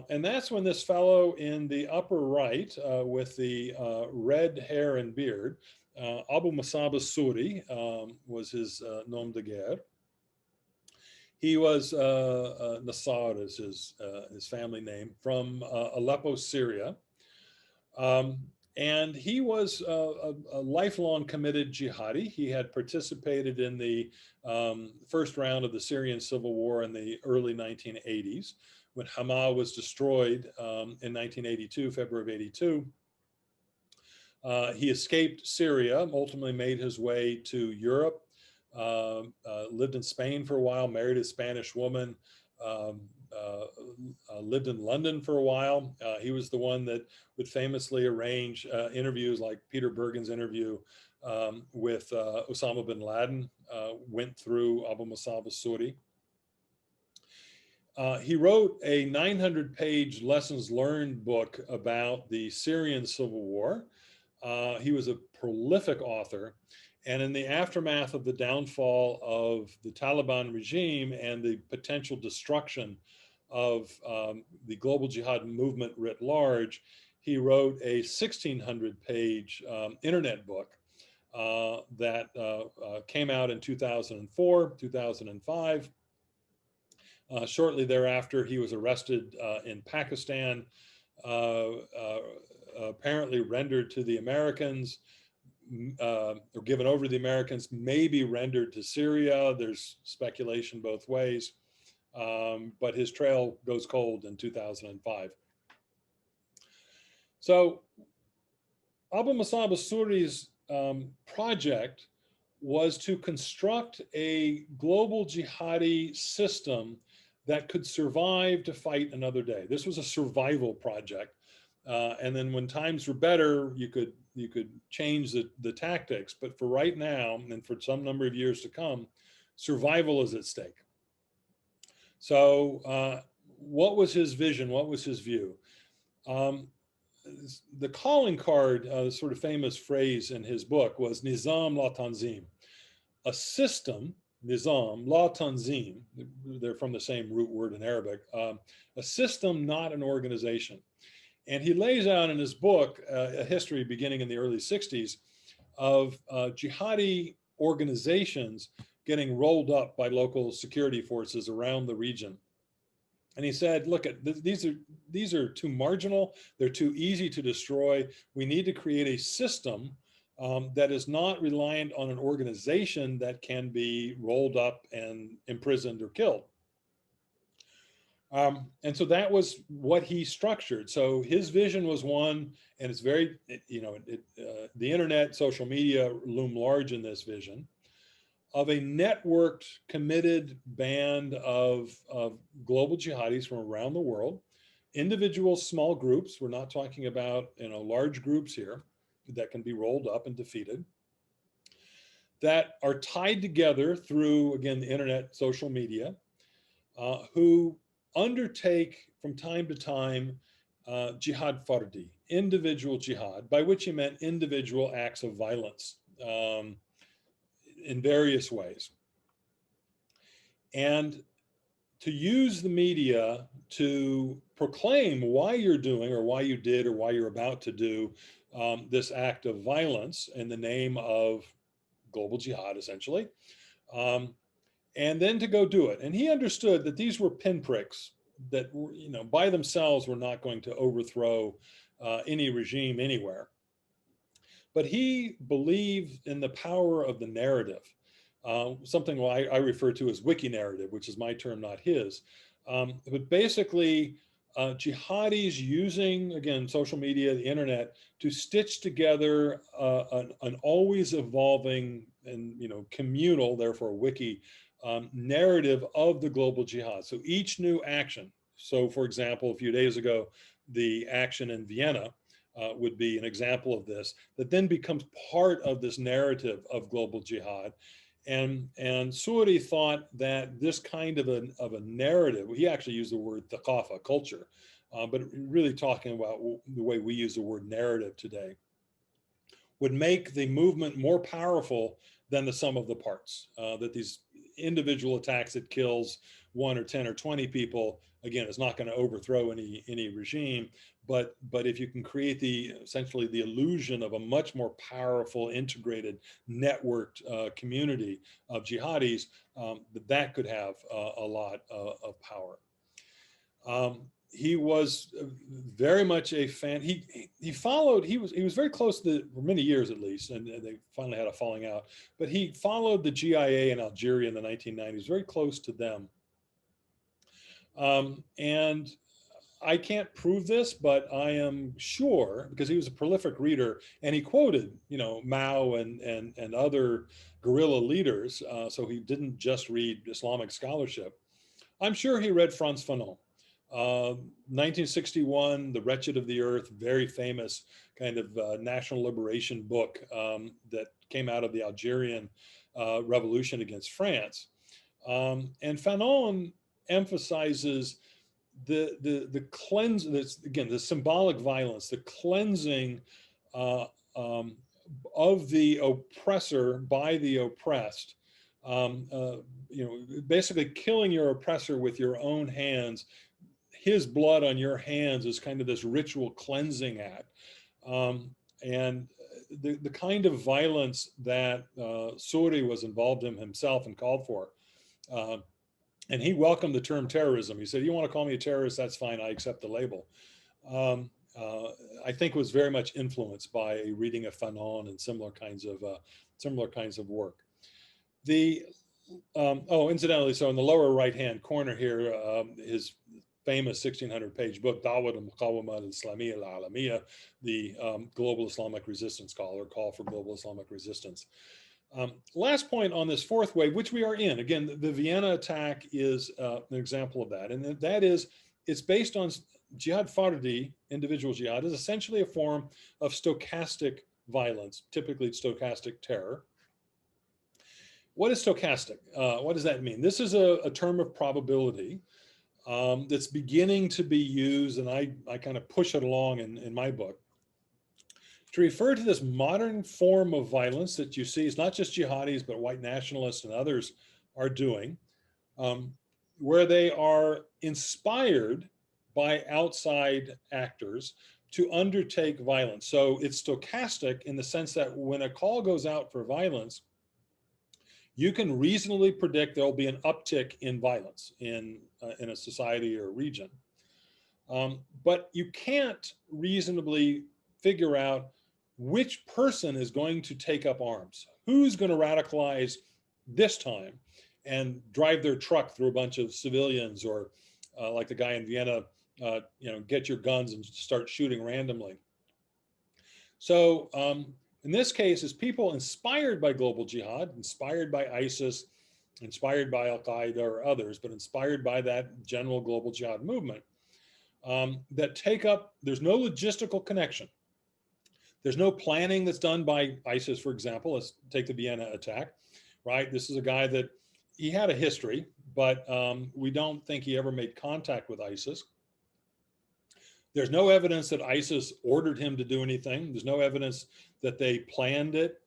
And that's when this fellow in the upper right with the red hair and beard, Abu Musab al-Suri was his nom de guerre. He was Nassar is his family name, from Aleppo, Syria. And he was a lifelong committed jihadi. He had participated in the first round of the Syrian civil war in the early 1980s, when Hama was destroyed in 1982, February of 82. He escaped Syria, ultimately made his way to Europe, lived in Spain for a while, married a Spanish woman, lived in London for a while. He was the one that would famously arrange interviews, like Peter Bergen's interview with Osama bin Laden, went through Abu Musab al-Suri. He wrote a 900-page lessons learned book about the Syrian civil war. He was a prolific author. And in the aftermath of the downfall of the Taliban regime and the potential destruction of the global jihad movement writ large, he wrote a 1,600-page internet book that came out in 2004, 2005. Shortly thereafter, he was arrested in Pakistan, apparently rendered to the Americans, or given over to the Americans, maybe rendered to Syria. There's speculation both ways, but his trail goes cold in 2005. So Abu Musab al-Suri's project was to construct a global jihadi system that could survive to fight another day. This was a survival project. And then when times were better, you could change the tactics. But for right now, and for some number of years to come, survival is at stake. So what was his vision? What was his view? The calling card, sort of famous phrase in his book, was Nizam la Tanzim, a system, Nizam la Tanzim, they're from the same root word in Arabic, a system, not an organization. And he lays out in his book a history beginning in the early 60s of jihadi organizations getting rolled up by local security forces around the region. And he said, look, these are too marginal. They're too easy to destroy. We need to create a system that is not reliant on an organization that can be rolled up and imprisoned or killed. And so that was what he structured. So his vision was one, and it's very, the internet, social media loom large in this vision, of a networked, committed band of global jihadis from around the world, individual small groups. We're not talking about large groups here that can be rolled up and defeated, that are tied together through, again, the internet, social media, who undertake from time to time jihad fardi, individual jihad, by which he meant individual acts of violence in various ways. And to use the media to proclaim why you're doing or why you did or why you're about to do this act of violence in the name of global jihad, essentially, and then to go do it. And he understood that these were pinpricks that were, by themselves were not going to overthrow any regime anywhere. But he believed in the power of the narrative, something I refer to as wiki narrative, which is my term, not his. But basically, jihadis using, again, social media, the internet, to stitch together an always evolving and communal, therefore wiki, narrative of the global jihad. So each new action. So, for example, a few days ago, the action in Vienna would be an example of this, that then becomes part of this narrative of global jihad. And Suri thought that this kind of a narrative, he actually used the word thaqafa, culture, but really talking about the way we use the word narrative today, would make the movement more powerful than the sum of the parts. That these individual attacks that kills 1 or 10 or 20 people, again, is not going to overthrow any regime. But if you can create essentially the illusion of a much more powerful, integrated, networked community of jihadis, that could have a lot of power. He was very much a fan. He followed. He was very close to for many years at least, and they finally had a falling out. But he followed the GIA in Algeria in the 1990s, very close to them. And I can't prove this, but I am sure, because he was a prolific reader, and he quoted, Mao and other guerrilla leaders. So he didn't just read Islamic scholarship. I'm sure he read Frantz Fanon. 1961, The Wretched of the Earth, very famous kind of national liberation book that came out of the Algerian revolution against France. And Fanon emphasizes the cleanse, again, the symbolic violence, the cleansing of the oppressor by the oppressed. Basically killing your oppressor with your own hands. His blood on your hands is kind of this ritual cleansing act. And the kind of violence that Suri was involved in himself and called for. And he welcomed the term terrorism. He said, "You want to call me a terrorist? That's fine. I accept the label." I think was very much influenced by a reading of Fanon and similar kinds of work. Incidentally, so in the lower right-hand corner here, his famous 1600-page book, Dawat al-Muqawama al-Islamiyya al-Alamiyya, the Global Islamic Resistance Call for Global Islamic Resistance. Last point on this fourth wave, which we are in. Again, the Vienna attack is an example of that. And that is, it's based on jihad fardi, individual jihad, is essentially a form of stochastic violence, typically stochastic terror. What is stochastic? What does that mean? This is a term of probability that's beginning to be used, and I kind of push it along in my book, to refer to this modern form of violence that you see. It's not just jihadis, but white nationalists and others are doing, where they are inspired by outside actors to undertake violence. So it's stochastic in the sense that when a call goes out for violence, you can reasonably predict there'll be an uptick in violence in a society or region. But you can't reasonably figure out which person is going to take up arms, who's going to radicalize this time and drive their truck through a bunch of civilians, or like the guy in Vienna, get your guns and start shooting randomly. So in this case, it's people inspired by global jihad, inspired by ISIS, inspired by Al-Qaeda or others, but inspired by that general global jihad movement, that take up, there's no logistical connection. There's no planning that's done by ISIS, for example. Let's take the Vienna attack, right? This is a guy that he had a history, but we don't think he ever made contact with ISIS. There's no evidence that ISIS ordered him to do anything. There's no evidence that they planned it,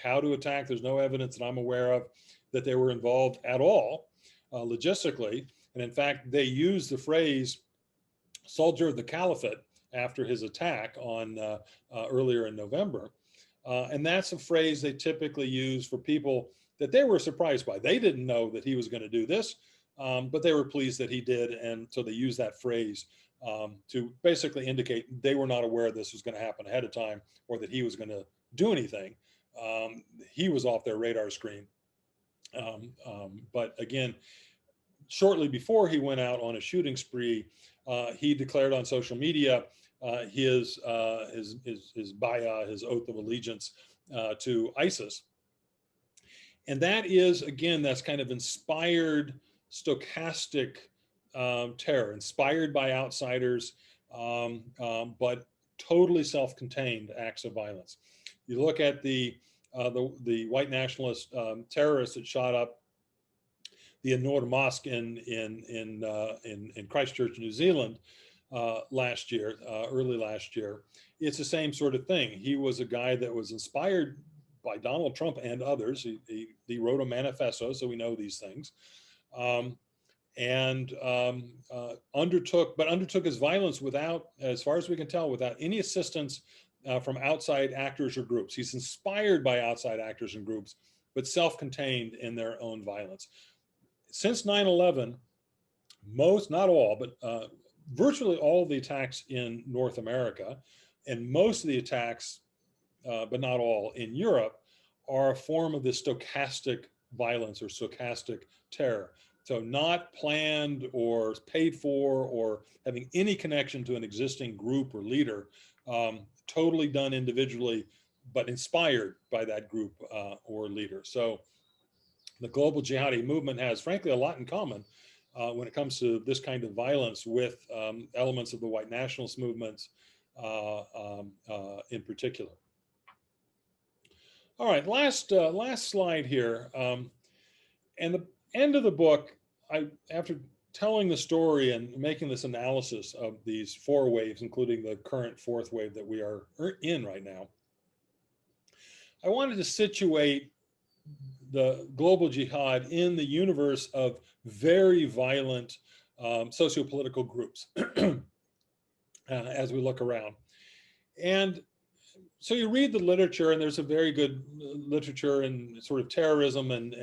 how to attack. There's no evidence that I'm aware of that they were involved at all logistically. And in fact, they used the phrase soldier of the caliphate after his attack on earlier in November. And that's a phrase they typically use for people that they were surprised by. They didn't know that he was going to do this, but they were pleased that he did. And so they use that phrase to basically indicate they were not aware this was going to happen ahead of time or that he was going to do anything. He was off their radar screen. But again, shortly before he went out on a shooting spree, he declared on social media his bayah, his oath of allegiance to ISIS. And that is, again, that's kind of inspired stochastic terror, inspired by outsiders, but totally self-contained acts of violence. You look at the white nationalist terrorists that shot up the An-Nur Mosque in Christchurch, New Zealand last year, early last year. It's the same sort of thing. He was a guy that was inspired by Donald Trump and others. He wrote a manifesto, so we know these things, and undertook his violence without, as far as we can tell, without any assistance from outside actors or groups. He's inspired by outside actors and groups, but self-contained in their own violence. Since 9/11, most, not all, but virtually all of the attacks in North America and most of the attacks, but not all, in Europe are a form of this stochastic violence or stochastic terror. So not planned or paid for or having any connection to an existing group or leader, totally done individually, but inspired by that group or leader. So the global jihadi movement has, frankly, a lot in common when it comes to this kind of violence with elements of the white nationalist movements in particular. All right, last slide here. And the end of the book, after telling the story and making this analysis of these four waves, including the current fourth wave that we are in right now, I wanted to situate the global jihad in the universe of very violent socio-political groups as we look around. And so you read the literature, and there's a very good literature in sort of terrorism, and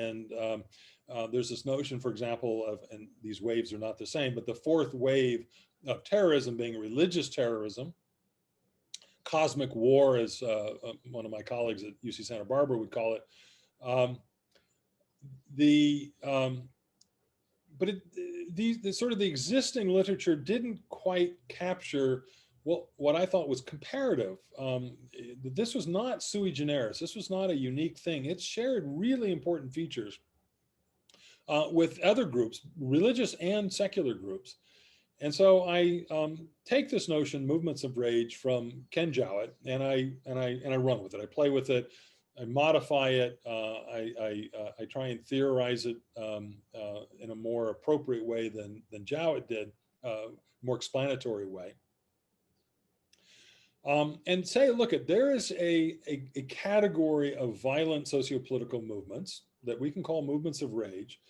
there's this notion, for example, of, and these waves are not the same, but the fourth wave of terrorism being religious terrorism, cosmic war, as one of my colleagues at UC Santa Barbara would call it. But the sort of the existing literature didn't quite capture what I thought was comparative. This was not sui generis. This was not a unique thing. It shared really important features with other groups, religious and secular groups. And so I take this notion, movements of rage, from Ken Jowett, and I run with it. I play with it. I modify it. I try and theorize it in a more appropriate way than Jowett did, more explanatory way. And say, look, there is a category of violent socio-political movements that we can call movements of rage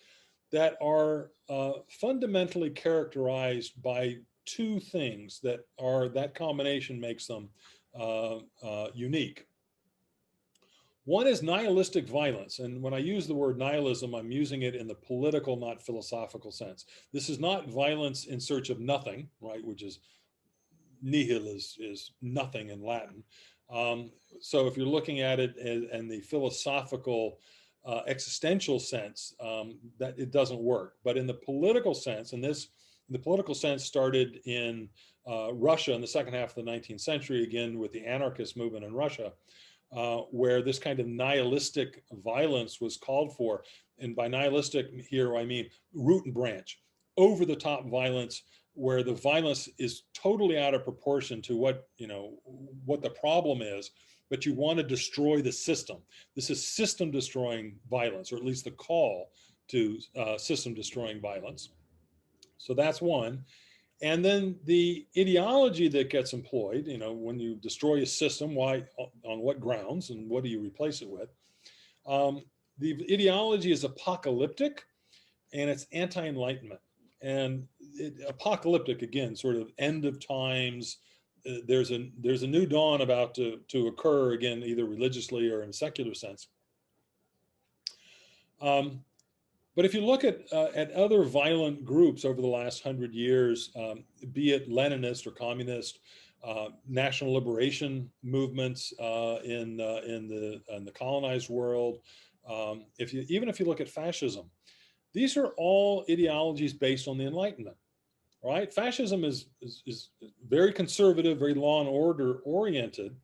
that are fundamentally characterized by two things that combination makes them unique. One is nihilistic violence. And when I use the word nihilism, I'm using it in the political, not philosophical sense. This is not violence in search of nothing, right? Which is nihil is nothing in Latin. So if you're looking at it in the philosophical existential sense, that it doesn't work. But in the political sense, the political sense started in Russia in the second half of the 19th century, again with the anarchist movement in Russia, where this kind of nihilistic violence was called for. And by nihilistic here, I mean root and branch. over-the-top violence where the violence is totally out of proportion to what, what the problem is, but you want to destroy the system. This is system destroying violence, or at least the call to system destroying violence. So that's one. And then the ideology that gets employed, when you destroy a system, why, on what grounds, and what do you replace it with? The ideology is apocalyptic, and it's anti-enlightenment. And apocalyptic, again, sort of end of times. There's a new dawn about to occur again, either religiously or in a secular sense. But if you look at other violent groups over the last 100 years, be it Leninist or communist, national liberation movements in the colonized world, even if you look at fascism, these are all ideologies based on the Enlightenment, right? Fascism is very conservative, very law and order oriented,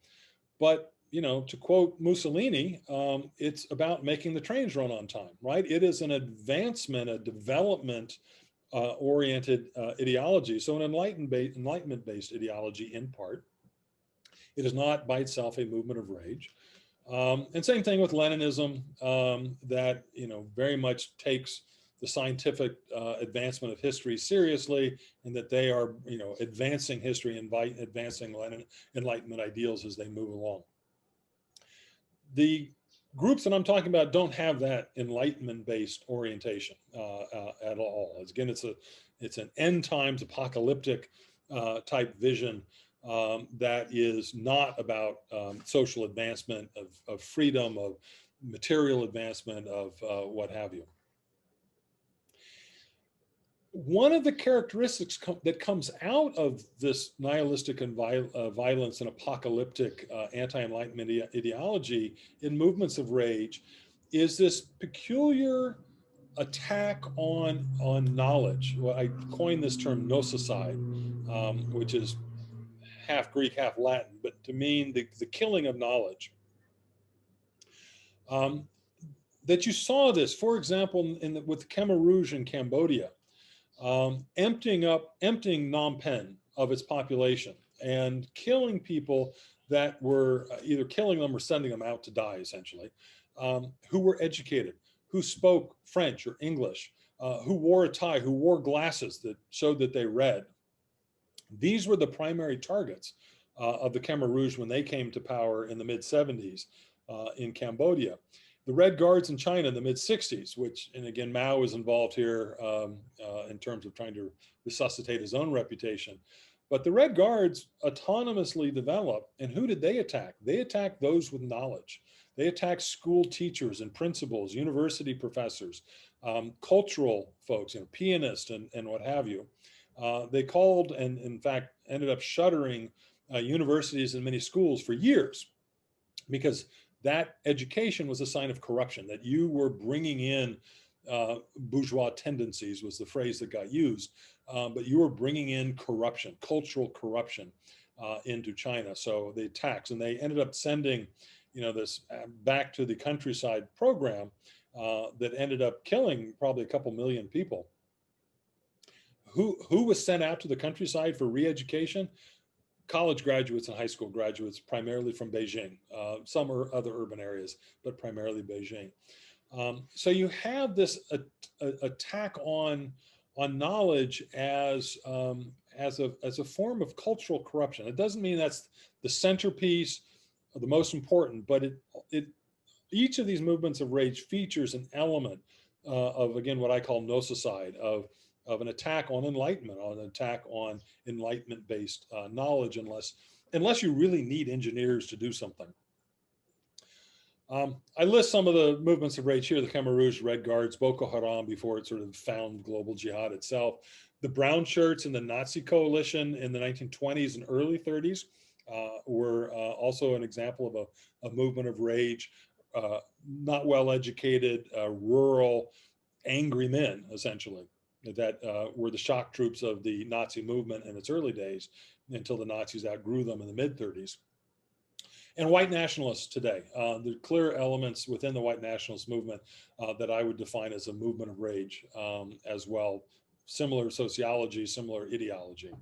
but to quote Mussolini, it's about making the trains run on time, right? It is an advancement, a development oriented ideology. So an enlightenment-based ideology in part. It is not by itself a movement of rage. And same thing with Leninism, that very much takes the scientific advancement of history seriously, and that they are advancing history and advancing Enlightenment ideals as they move along. The groups that I'm talking about don't have that Enlightenment-based orientation at all. Again, it's an end times apocalyptic type vision that is not about social advancement of freedom, of material advancement, of what have you. One of the characteristics that comes out of this nihilistic and violence and apocalyptic anti-enlightenment ideology in movements of rage is this peculiar attack on knowledge. Well, I coined this term gnocicide, which is half Greek, half Latin, but to mean the killing of knowledge. That you saw this, for example, with Khmer Rouge in Cambodia. Emptying Phnom Penh of its population and killing people that were either killing them or sending them out to die, essentially, who were educated, who spoke French or English, who wore a tie, who wore glasses that showed that they read. These were the primary targets of the Khmer Rouge when they came to power in the mid-70s in Cambodia. The Red Guards in China in the mid-60s, and again, Mao was involved here in terms of trying to resuscitate his own reputation. But the Red Guards autonomously developed, and who did they attack? They attacked those with knowledge. They attacked school teachers and principals, university professors, cultural folks, pianists and what have you. They called and in fact ended up shuttering universities and many schools for years, because that education was a sign of corruption, that you were bringing in bourgeois tendencies was the phrase that got used, but you were bringing in corruption, cultural corruption into China. So they taxed, and they ended up sending, this back to the countryside program that ended up killing probably a couple million people. Who was sent out to the countryside for re-education? College graduates and high school graduates, primarily from Beijing, some other urban areas, but primarily Beijing. So you have this attack on knowledge as a form of cultural corruption. It doesn't mean that's the centerpiece or the most important, but each of these movements of rage features an element of, again, what I call gnocicide, of an attack on enlightenment, on an attack on enlightenment-based knowledge, unless you really need engineers to do something. I list some of the movements of rage here: the Khmer Rouge, Red Guards, Boko Haram before it sort of found Global Jihad itself, the Brown Shirts and the Nazi coalition in the 1920s and early 30s were also an example of a movement of rage. Not well-educated, rural, angry men, essentially, that were the shock troops of the Nazi movement in its early days until the Nazis outgrew them in the mid-30s. And white nationalists today. There are clear elements within the white nationalist movement that I would define as a movement of rage as well, similar sociology, similar ideology.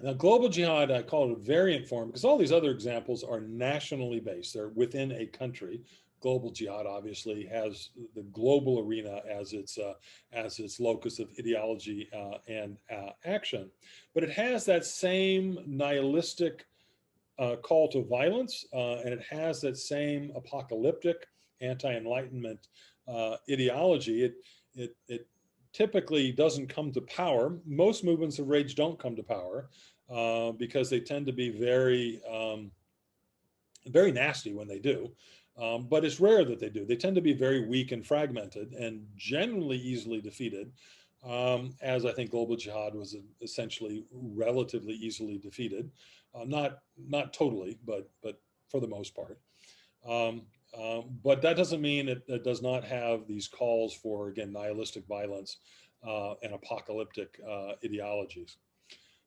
Now, global jihad, I call it a variant form because all these other examples are nationally based. They're within a country. Global jihad obviously has the global arena as its locus of ideology and action, but it has that same nihilistic call to violence, and it has that same apocalyptic, anti-enlightenment ideology. It typically doesn't come to power. Most movements of rage don't come to power because they tend to be very nasty when they do. But it's rare that they do. They tend to be very weak and fragmented and generally easily defeated, as I think global jihad was essentially relatively easily defeated. Not totally, but for the most part. But that doesn't mean it does not have these calls for, again, nihilistic violence and apocalyptic ideologies.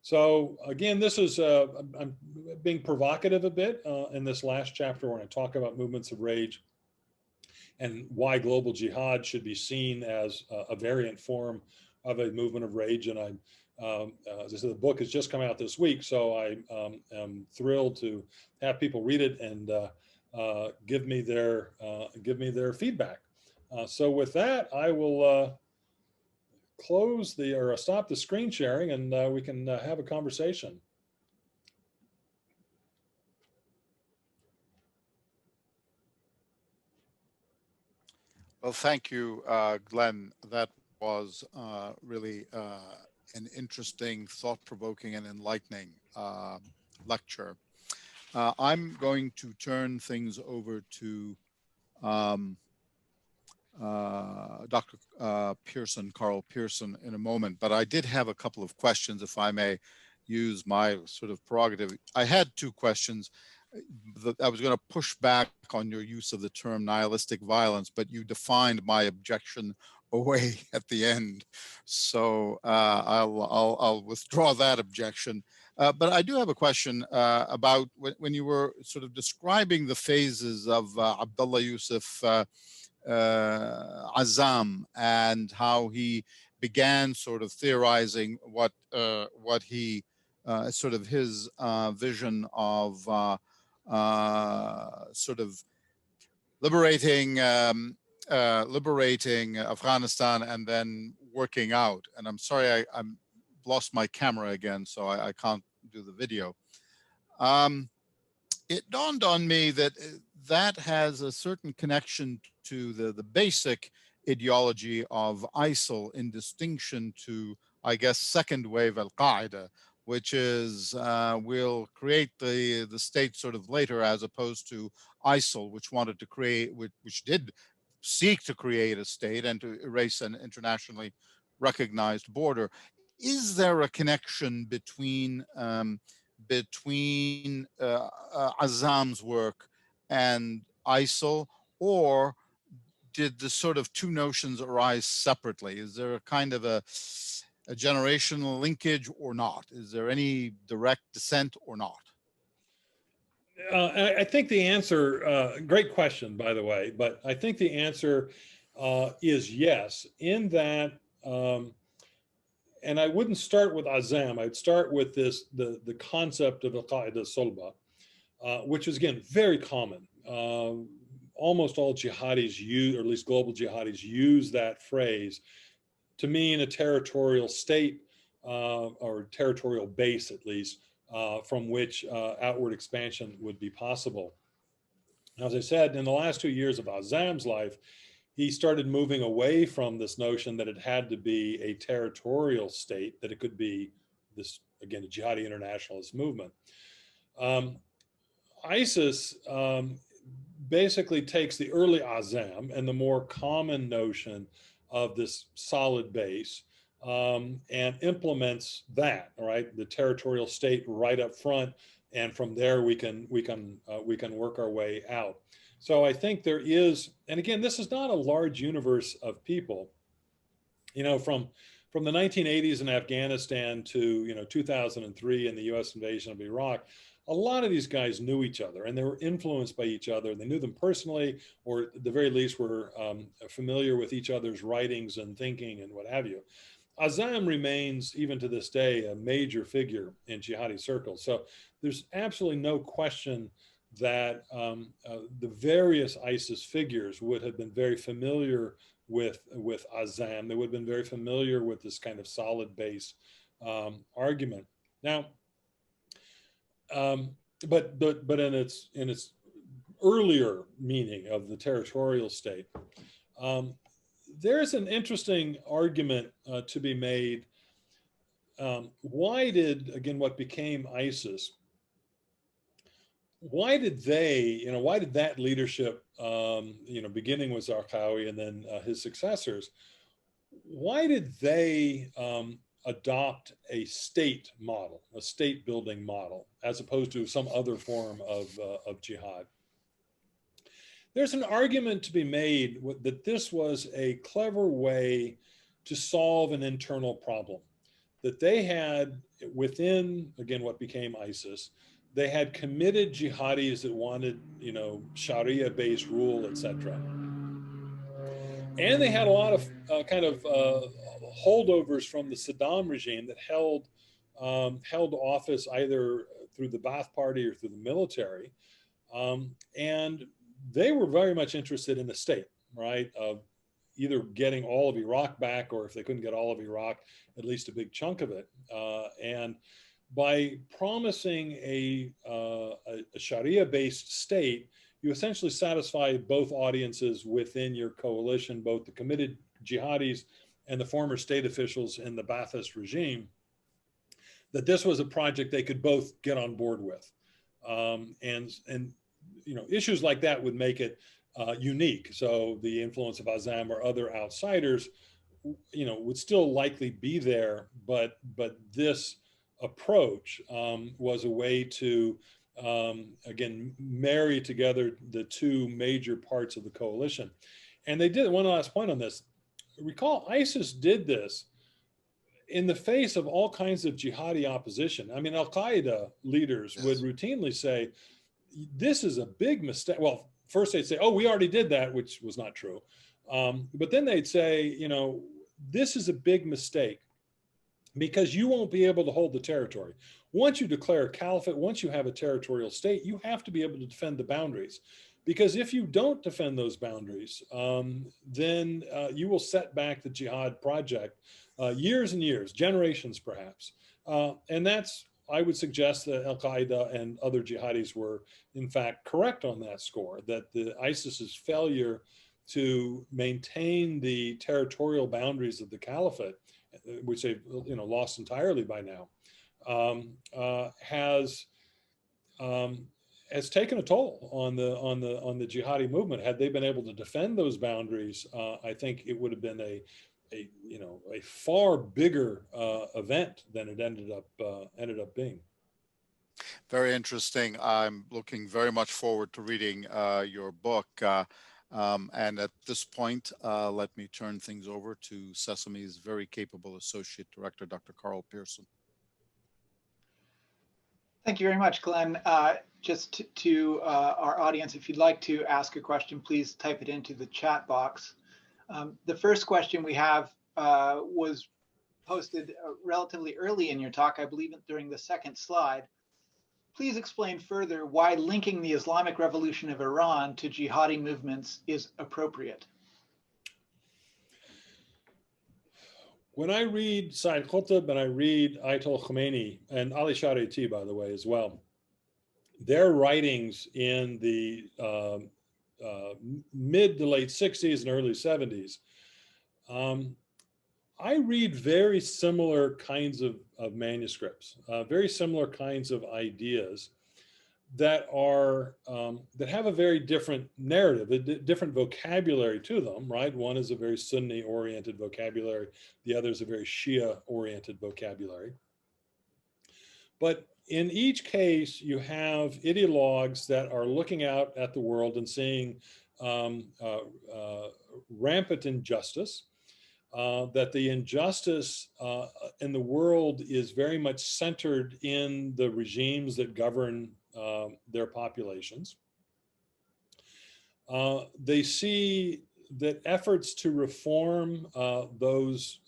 So again, this is, I'm being provocative a bit in this last chapter when I talk about movements of rage and why global jihad should be seen as a variant form of a movement of rage. And as I said, the book has just come out this week, so I am thrilled to have people read it and give me their feedback. So with that, I will stop the screen sharing, and we can have a conversation. Well, thank you, Glenn. That was really an interesting, thought-provoking, and enlightening lecture. I'm going to turn things over to Dr. Carl Pearson, in a moment, but I did have a couple of questions, if I may use my sort of prerogative. I had two questions. I was going to push back on your use of the term nihilistic violence, but you defined my objection away at the end. So I'll withdraw that objection. But I do have a question about when you were sort of describing the phases of Abdullah Yusuf Azzam and how he began sort of theorizing what he sort of his vision of sort of liberating Afghanistan and then working out. And I'm sorry, I'm lost my camera again, so I can't do the video. It dawned on me that that has a certain connection to the basic ideology of ISIL, in distinction to, I guess, second wave Al-Qaeda, which is we'll create the state sort of later, as opposed to ISIL, which wanted to create, which did seek to create a state and to erase an internationally recognized border. Is there a connection between Azzam's work and ISIL, or did the sort of two notions arise separately? Is there a kind of a generational linkage or not? Is there any direct descent or not? I think the answer, great question, by the way, but I think the answer is yes, in that, and I wouldn't start with Azzam, I'd start with the concept of Al-Qaeda Solba, which is, again, very common. Almost all jihadis use, or at least global jihadis use that phrase to mean a territorial state or territorial base, at least, from which outward expansion would be possible. As I said, in the last 2 years of Azzam's life, he started moving away from this notion that it had to be a territorial state, that it could be this, again, a jihadi internationalist movement. ISIS basically takes the early Azzam and the more common notion of this solid base and implements that, all right, the territorial state right up front, and from there we can work our way out. So I think there is, and again, this is not a large universe of people. You know, from the 1980s in Afghanistan to 2003 and the U.S. invasion of Iraq, a lot of these guys knew each other and they were influenced by each other. They knew them personally, or at the very least were familiar with each other's writings and thinking and what have you. Azam remains, even to this day, a major figure in jihadi circles. So there's absolutely no question that the various ISIS figures would have been very familiar with Azam. They would have been very familiar with this kind of solid base argument. Now, but in its earlier meaning of the territorial state, there's an interesting argument to be made. Why did, again, what became ISIS, why did they, why did that leadership, beginning with Zarqawi and then his successors, why did they adopt a state model, a state building model, as opposed to some other form of jihad? There's an argument to be made that this was a clever way to solve an internal problem that they had within, again, what became ISIS. They had committed jihadis that wanted, Sharia-based rule, etc. And they had a lot of holdovers from the Saddam regime that held office either through the Ba'ath Party or through the military. And they were very much interested in the state, right? Of either getting all of Iraq back, or if they couldn't get all of Iraq, at least a big chunk of it. And by promising a Sharia-based state, you essentially satisfy both audiences within your coalition, both the committed jihadis and the former state officials in the Ba'athist regime, that this was a project they could both get on board with. And issues like that would make it unique. So the influence of Azam or other outsiders, would still likely be there, but this approach was a way to, again, marry together the two major parts of the coalition. And they did, one last point on this, recall ISIS did this in the face of all kinds of jihadi opposition. I mean, Al-Qaeda leaders would routinely say, this is a big mistake. Well, first they'd say, oh, we already did that, which was not true. But then they'd say, this is a big mistake because you won't be able to hold the territory. Once you declare a caliphate, once you have a territorial state, you have to be able to defend the boundaries. Because if you don't defend those boundaries, then you will set back the jihad project years and years, generations perhaps. And that's, I would suggest that Al-Qaeda and other jihadis were in fact correct on that score, that the ISIS's failure to maintain the territorial boundaries of the caliphate, which they've lost entirely by now, has taken a toll on the jihadi movement. Had they been able to defend those boundaries, I think it would have been a far bigger event than it ended up being. Very interesting. I'm looking very much forward to reading your book. And at this point, let me turn things over to Sesame's very capable Associate Director, Dr. Carl Pearson. Thank you very much, Glenn. Just to our audience, if you'd like to ask a question, please type it into the chat box. The first question we have was posted relatively early in your talk, I believe during the second slide. Please explain further why linking the Islamic Revolution of Iran to jihadi movements is appropriate. When I read Sayyid Qutb and I read Ayatollah Khomeini and Ali Shariati, by the way, as well, their writings in the mid to late 60s and early 70s, I read very similar kinds of manuscripts, very similar kinds of ideas that are that have a very different narrative, a different vocabulary to them, right? One is a very Sunni-oriented vocabulary, the other is a very Shia-oriented vocabulary. But in each case, you have ideologues that are looking out at the world and seeing rampant injustice. that the injustice in the world is very much centered in the regimes that govern their populations. They see that efforts to reform those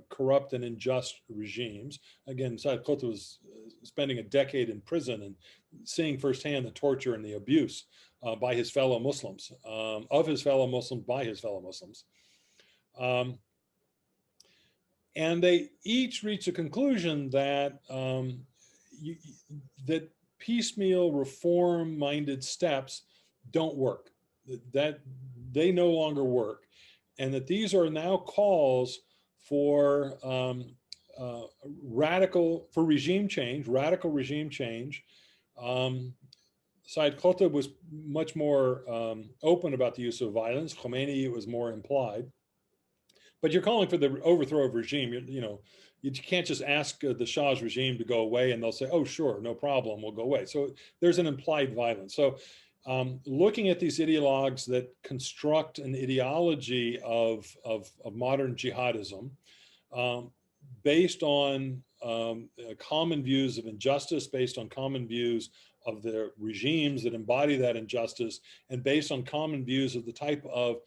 corrupt and unjust regimes, again, Said Qutb was spending a decade in prison and seeing firsthand the torture and the abuse by his fellow Muslims, of his fellow Muslims, by his fellow Muslims. And they each reach a conclusion that that piecemeal reform-minded steps don't work, that they no longer work, and that these are now calls for radical regime change. Said Qutb was much more open about the use of violence. Khomeini was more implied. But you're calling for the overthrow of regime. You can't just ask the Shah's regime to go away and they'll say, oh, sure, no problem, we'll go away. So there's an implied violence. So looking at these ideologues that construct an ideology of modern jihadism based on common views of injustice, based on common views of the regimes that embody that injustice, and based on common views of the type of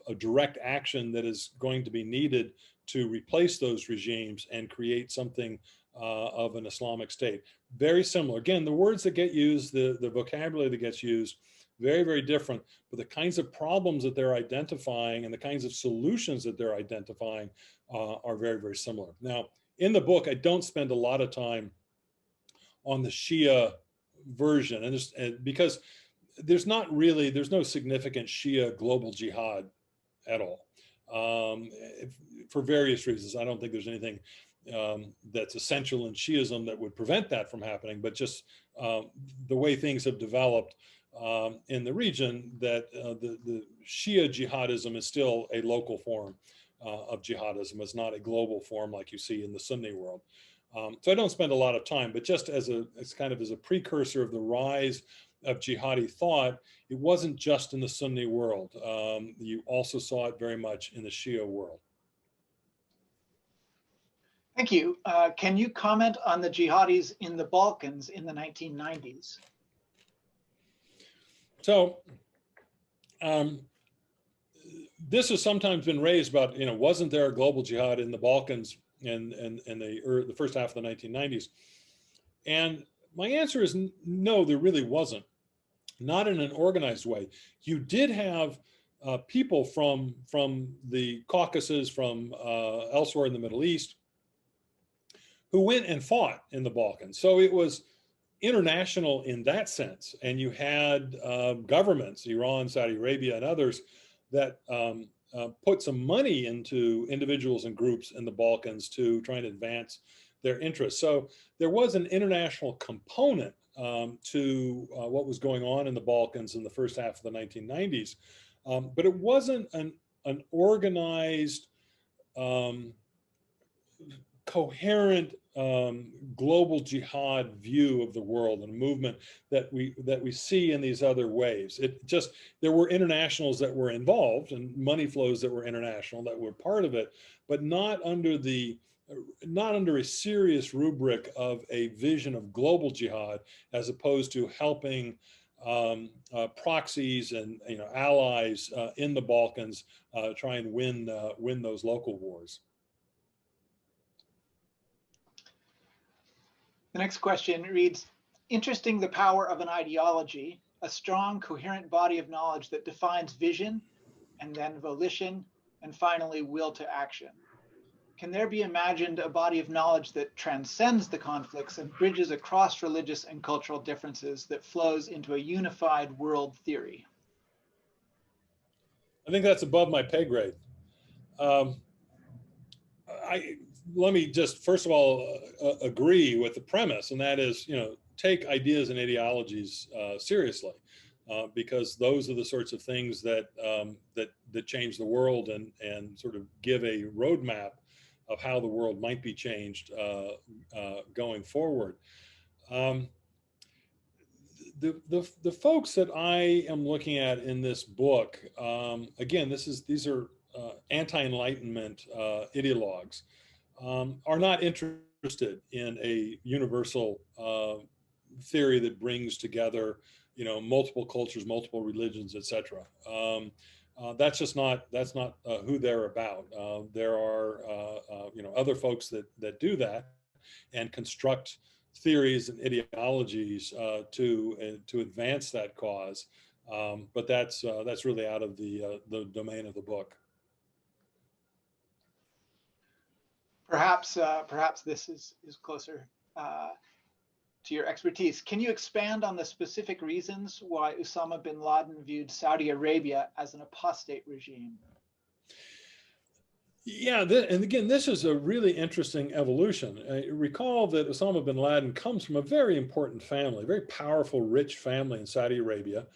a direct action that is going to be needed to replace those regimes and create something of an Islamic state. Very similar. Again, the words that get used, the vocabulary that gets used, very, very different, but the kinds of problems that they're identifying and the kinds of solutions that they're identifying are very, very similar. Now, in the book, I don't spend a lot of time on the Shia version, and because there's no significant Shia global jihad at all, for various reasons. I don't think there's anything that's essential in Shiism that would prevent that from happening, but just the way things have developed in the region, that the Shia jihadism is still a local form of jihadism. It's not a global form like you see in the Sunni world. So I don't spend a lot of time, but just as kind of as a precursor of the rise of jihadi thought, it wasn't just in the Sunni world. You also saw it very much in the Shia world. Thank you. Can you comment on the jihadis in the Balkans in the 1990s? So this has sometimes been raised about, wasn't there a global jihad in the Balkans in the first half of the 1990s? And my answer is no, there really wasn't. Not in an organized way. You did have people from the Caucasus, from elsewhere in the Middle East, who went and fought in the Balkans. So it was international in that sense. And you had governments, Iran, Saudi Arabia, and others, that put some money into individuals and groups in the Balkans to try and advance their interests. So there was an international component to what was going on in the Balkans in the first half of the 1990s. But it wasn't an organized, coherent global jihad view of the world, and a movement that we see in these other waves. There were internationals that were involved and money flows that were international that were part of it, but not under a serious rubric of a vision of global jihad, as opposed to helping proxies and allies in the Balkans try and win those local wars. The next question reads, interesting the power of an ideology, a strong, coherent body of knowledge that defines vision, and then volition, and finally will to action. Can there be imagined a body of knowledge that transcends the conflicts and bridges across religious and cultural differences that flows into a unified world theory? I think that's above my pay grade. Let me just first of all agree with the premise, and that is, take ideas and ideologies seriously, because those are the sorts of things that change the world and sort of give a roadmap of how the world might be changed going forward. The folks that I am looking at in this book, again, these are anti-enlightenment ideologues are not interested in a universal theory that brings together, multiple cultures, multiple religions, etc. That's just not who they're about. There are other folks that do that and construct theories and ideologies to advance that cause. But that's really out of the domain of the book. Perhaps this is closer to your expertise. Can you expand on the specific reasons why Osama bin Laden viewed Saudi Arabia as an apostate regime? Yeah, and again, this is a really interesting evolution. Recall that Osama bin Laden comes from a very important family, very powerful, rich family in Saudi Arabia,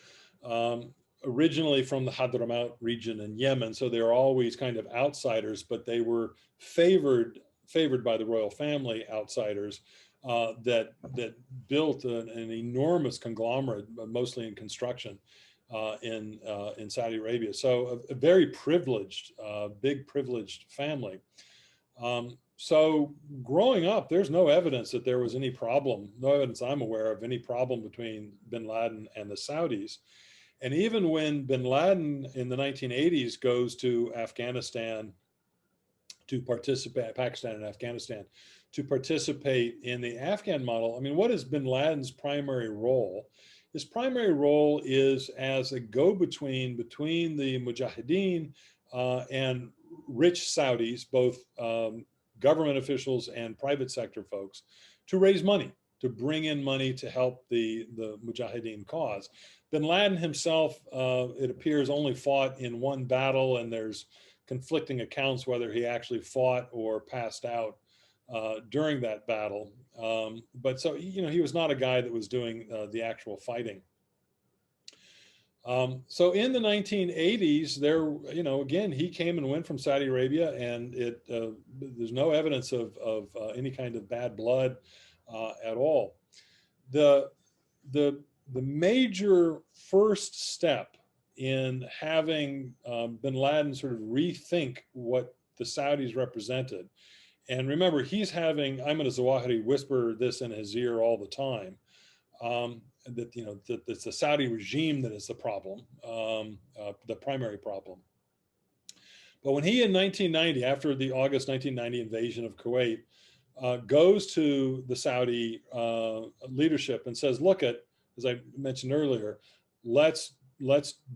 originally from the Hadramaut region in Yemen. So they're always kind of outsiders, but they were favored by the royal family outsiders that built an enormous conglomerate, mostly in construction. In Saudi Arabia. So a very privileged, big privileged family. So growing up, there's no evidence that there was any problem, no evidence I'm aware of any problem between bin Laden and the Saudis. And even when bin Laden in the 1980s goes to Afghanistan to participate, Pakistan and Afghanistan, to participate in the Afghan model, I mean, what is bin Laden's primary role? His primary role is as a go-between between the Mujahideen and rich Saudis, both government officials and private sector folks, to raise money, to bring in money to help the Mujahideen cause. Bin Laden himself, it appears, only fought in one battle, and there's conflicting accounts whether he actually fought or passed out during that battle. But so, he was not a guy that was doing the actual fighting. So in the 1980s, there, again, he came and went from Saudi Arabia, and there's no evidence of any kind of bad blood at all. The major first step in having bin Laden sort of rethink what the Saudis represented. And remember, he's having Ayman al-Zawahiri whisper this in his ear all the time, that it's the Saudi regime that is the problem, the primary problem. But when he in 1990, after the August 1990 invasion of Kuwait, goes to the Saudi leadership and says, look, as I mentioned earlier, let's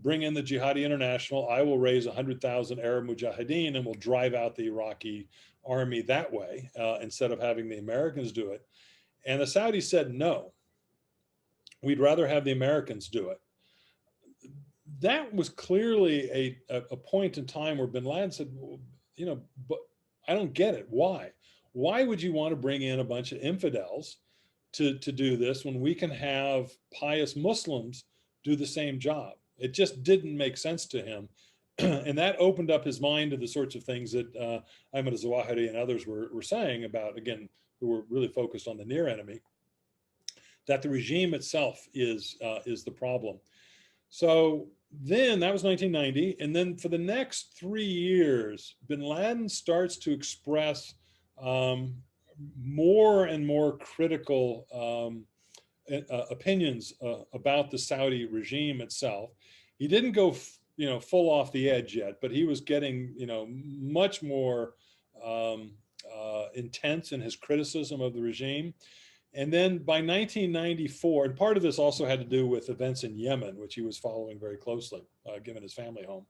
bring in the Jihadi International. I will raise 100,000 Arab Mujahideen and we'll drive out the Iraqi army that way, instead of having the Americans do it. And the Saudis said, no, we'd rather have the Americans do it. That was clearly a point in time where bin Laden said, well, but I don't get it. Why? Why would you want to bring in a bunch of infidels to do this when we can have pious Muslims do the same job? It just didn't make sense to him. And that opened up his mind to the sorts of things that Ayman al-Zawahiri and others were saying about, again, who were really focused on the near enemy, that the regime itself is the problem. So then that was 1990. And then for the next 3 years, bin Laden starts to express more and more critical opinions about the Saudi regime itself. He didn't go full off the edge yet, but he was getting, much more intense in his criticism of the regime. And then by 1994, and part of this also had to do with events in Yemen, which he was following very closely, given his family home.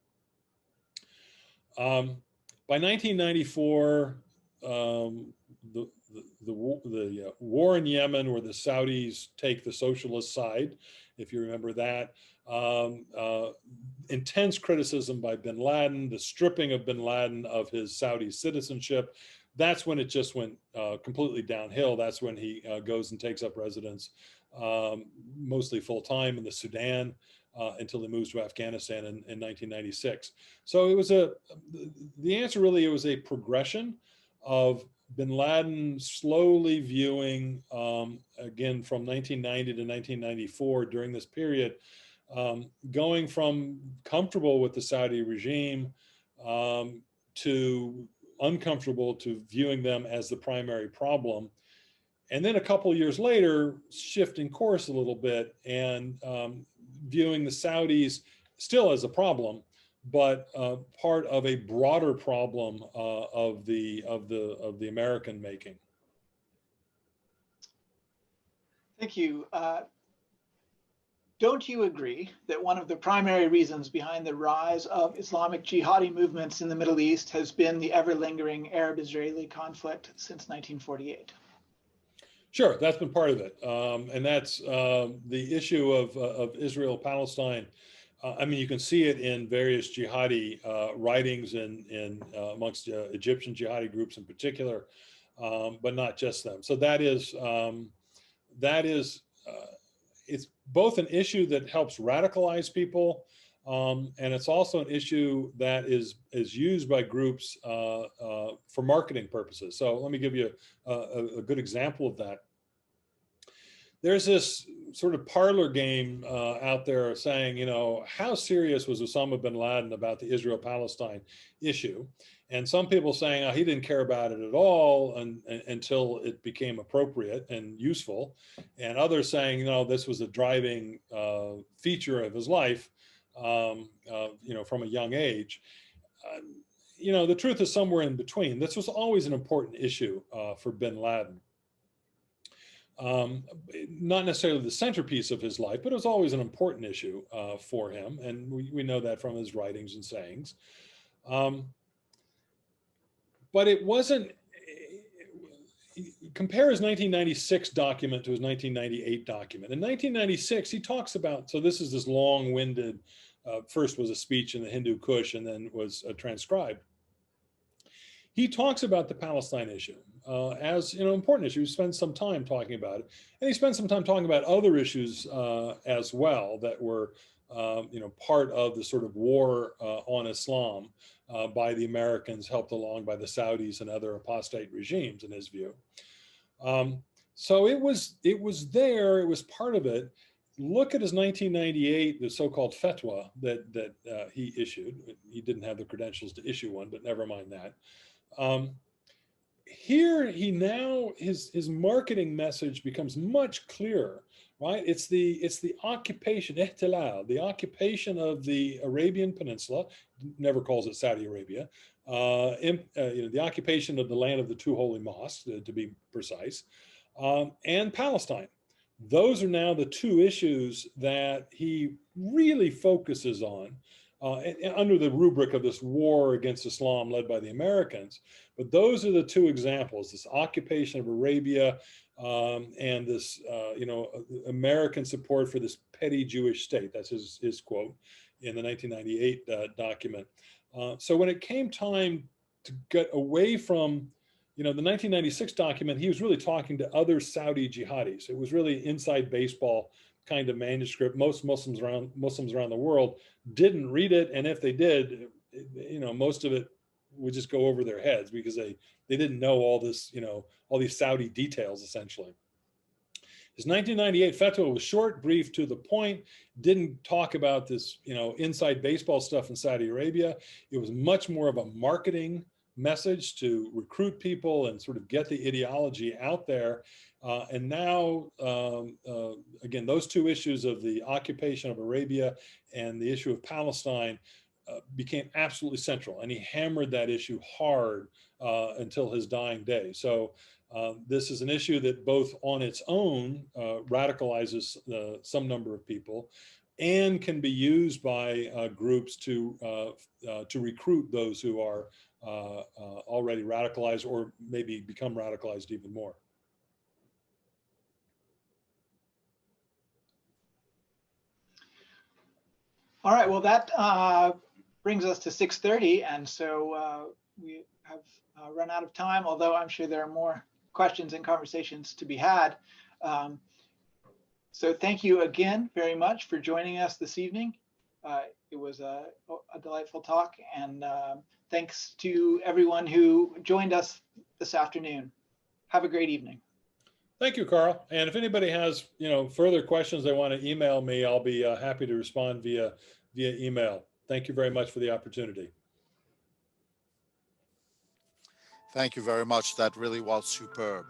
By 1994, the war in Yemen, where the Saudis take the socialist side, if you remember that, intense criticism by bin Laden, the stripping of bin Laden of his Saudi citizenship. That's when it just went completely downhill. That's when he goes and takes up residence, mostly full-time in the Sudan, until he moves to Afghanistan in 1996. So it was the answer really, it was a progression of bin Laden slowly viewing, again, from 1990 to 1994, during this period, going from comfortable with the Saudi regime to uncomfortable to viewing them as the primary problem. And then a couple of years later, shifting course a little bit and viewing the Saudis still as a problem, but part of a broader problem of the American making. Thank you. Don't you agree that one of the primary reasons behind the rise of Islamic jihadi movements in the Middle East has been the ever-lingering Arab-Israeli conflict since 1948? Sure, that's been part of it. And that's the issue of Israel-Palestine. I mean, you can see it in various jihadi writings in amongst Egyptian jihadi groups in particular, but not just them. So that is it's both an issue that helps radicalize people, and it's also an issue that is used by groups for marketing purposes. So let me give you a good example of that. There's this sort of parlor game out there saying, you know, how serious was Osama bin Laden about the Israel-Palestine issue? And some people saying, oh, he didn't care about it at all until it became appropriate and useful. And others saying, you know, this was a driving feature of his life, you know, from a young age. You know, the truth is somewhere in between. This was always an important issue for bin Laden. Not necessarily the centerpiece of his life, but it was always an important issue for him. And we know that from his writings and sayings. But it wasn't, compare his 1996 document to his 1998 document. In 1996, he talks about, so this is this long-winded, first was a speech in the Hindu Kush and then was transcribed. He talks about the Palestine issue as an important issue. He spends some time talking about it, and he spends some time talking about other issues as well that were, you know, part of the sort of war on Islam by the Americans, helped along by the Saudis and other apostate regimes, in his view. So it was there. It was part of it. Look at his 1998, the so-called fatwa that he issued. He didn't have the credentials to issue one, but never mind that. Here he now, his marketing message becomes much clearer, right? It's the occupation, ihtilal, the occupation of the Arabian Peninsula, never calls it Saudi Arabia, you know, the occupation of the land of the two holy mosques, to be precise, and Palestine. Those are now the two issues that he really focuses on under the rubric of this war against Islam led by the Americans. But those are the two examples, this occupation of Arabia and this, you know, American support for this petty Jewish state. That's his quote in the 1998 document. So when it came time to get away from, you know, the 1996 document, he was really talking to other Saudi jihadis. It was really inside baseball kind of manuscript. Most Muslims around the world didn't read it, and if they did, you know, most of it would just go over their heads because they didn't know all this, you know, all these Saudi details essentially. His 1998 fatwa was short, brief, to the point, didn't talk about this, you know, inside baseball stuff in Saudi Arabia. It was much more of a marketing message to recruit people and sort of get the ideology out there. And now, again, those two issues of the occupation of Arabia and the issue of Palestine became absolutely central. And he hammered that issue hard until his dying day. So this is an issue that both on its own radicalizes some number of people and can be used by groups to recruit those who are already radicalized or maybe become radicalized even more. All right, well, that brings us to 6:30, and so we have run out of time, although I'm sure there are more questions and conversations to be had. So thank you again very much for joining us this evening. It was a delightful talk, and thanks to everyone who joined us this afternoon. Have a great evening. Thank you, Carl. And if anybody has, you know, further questions they want to email me, I'll be happy to respond via email. Thank you very much for the opportunity. Thank you very much. That really was superb.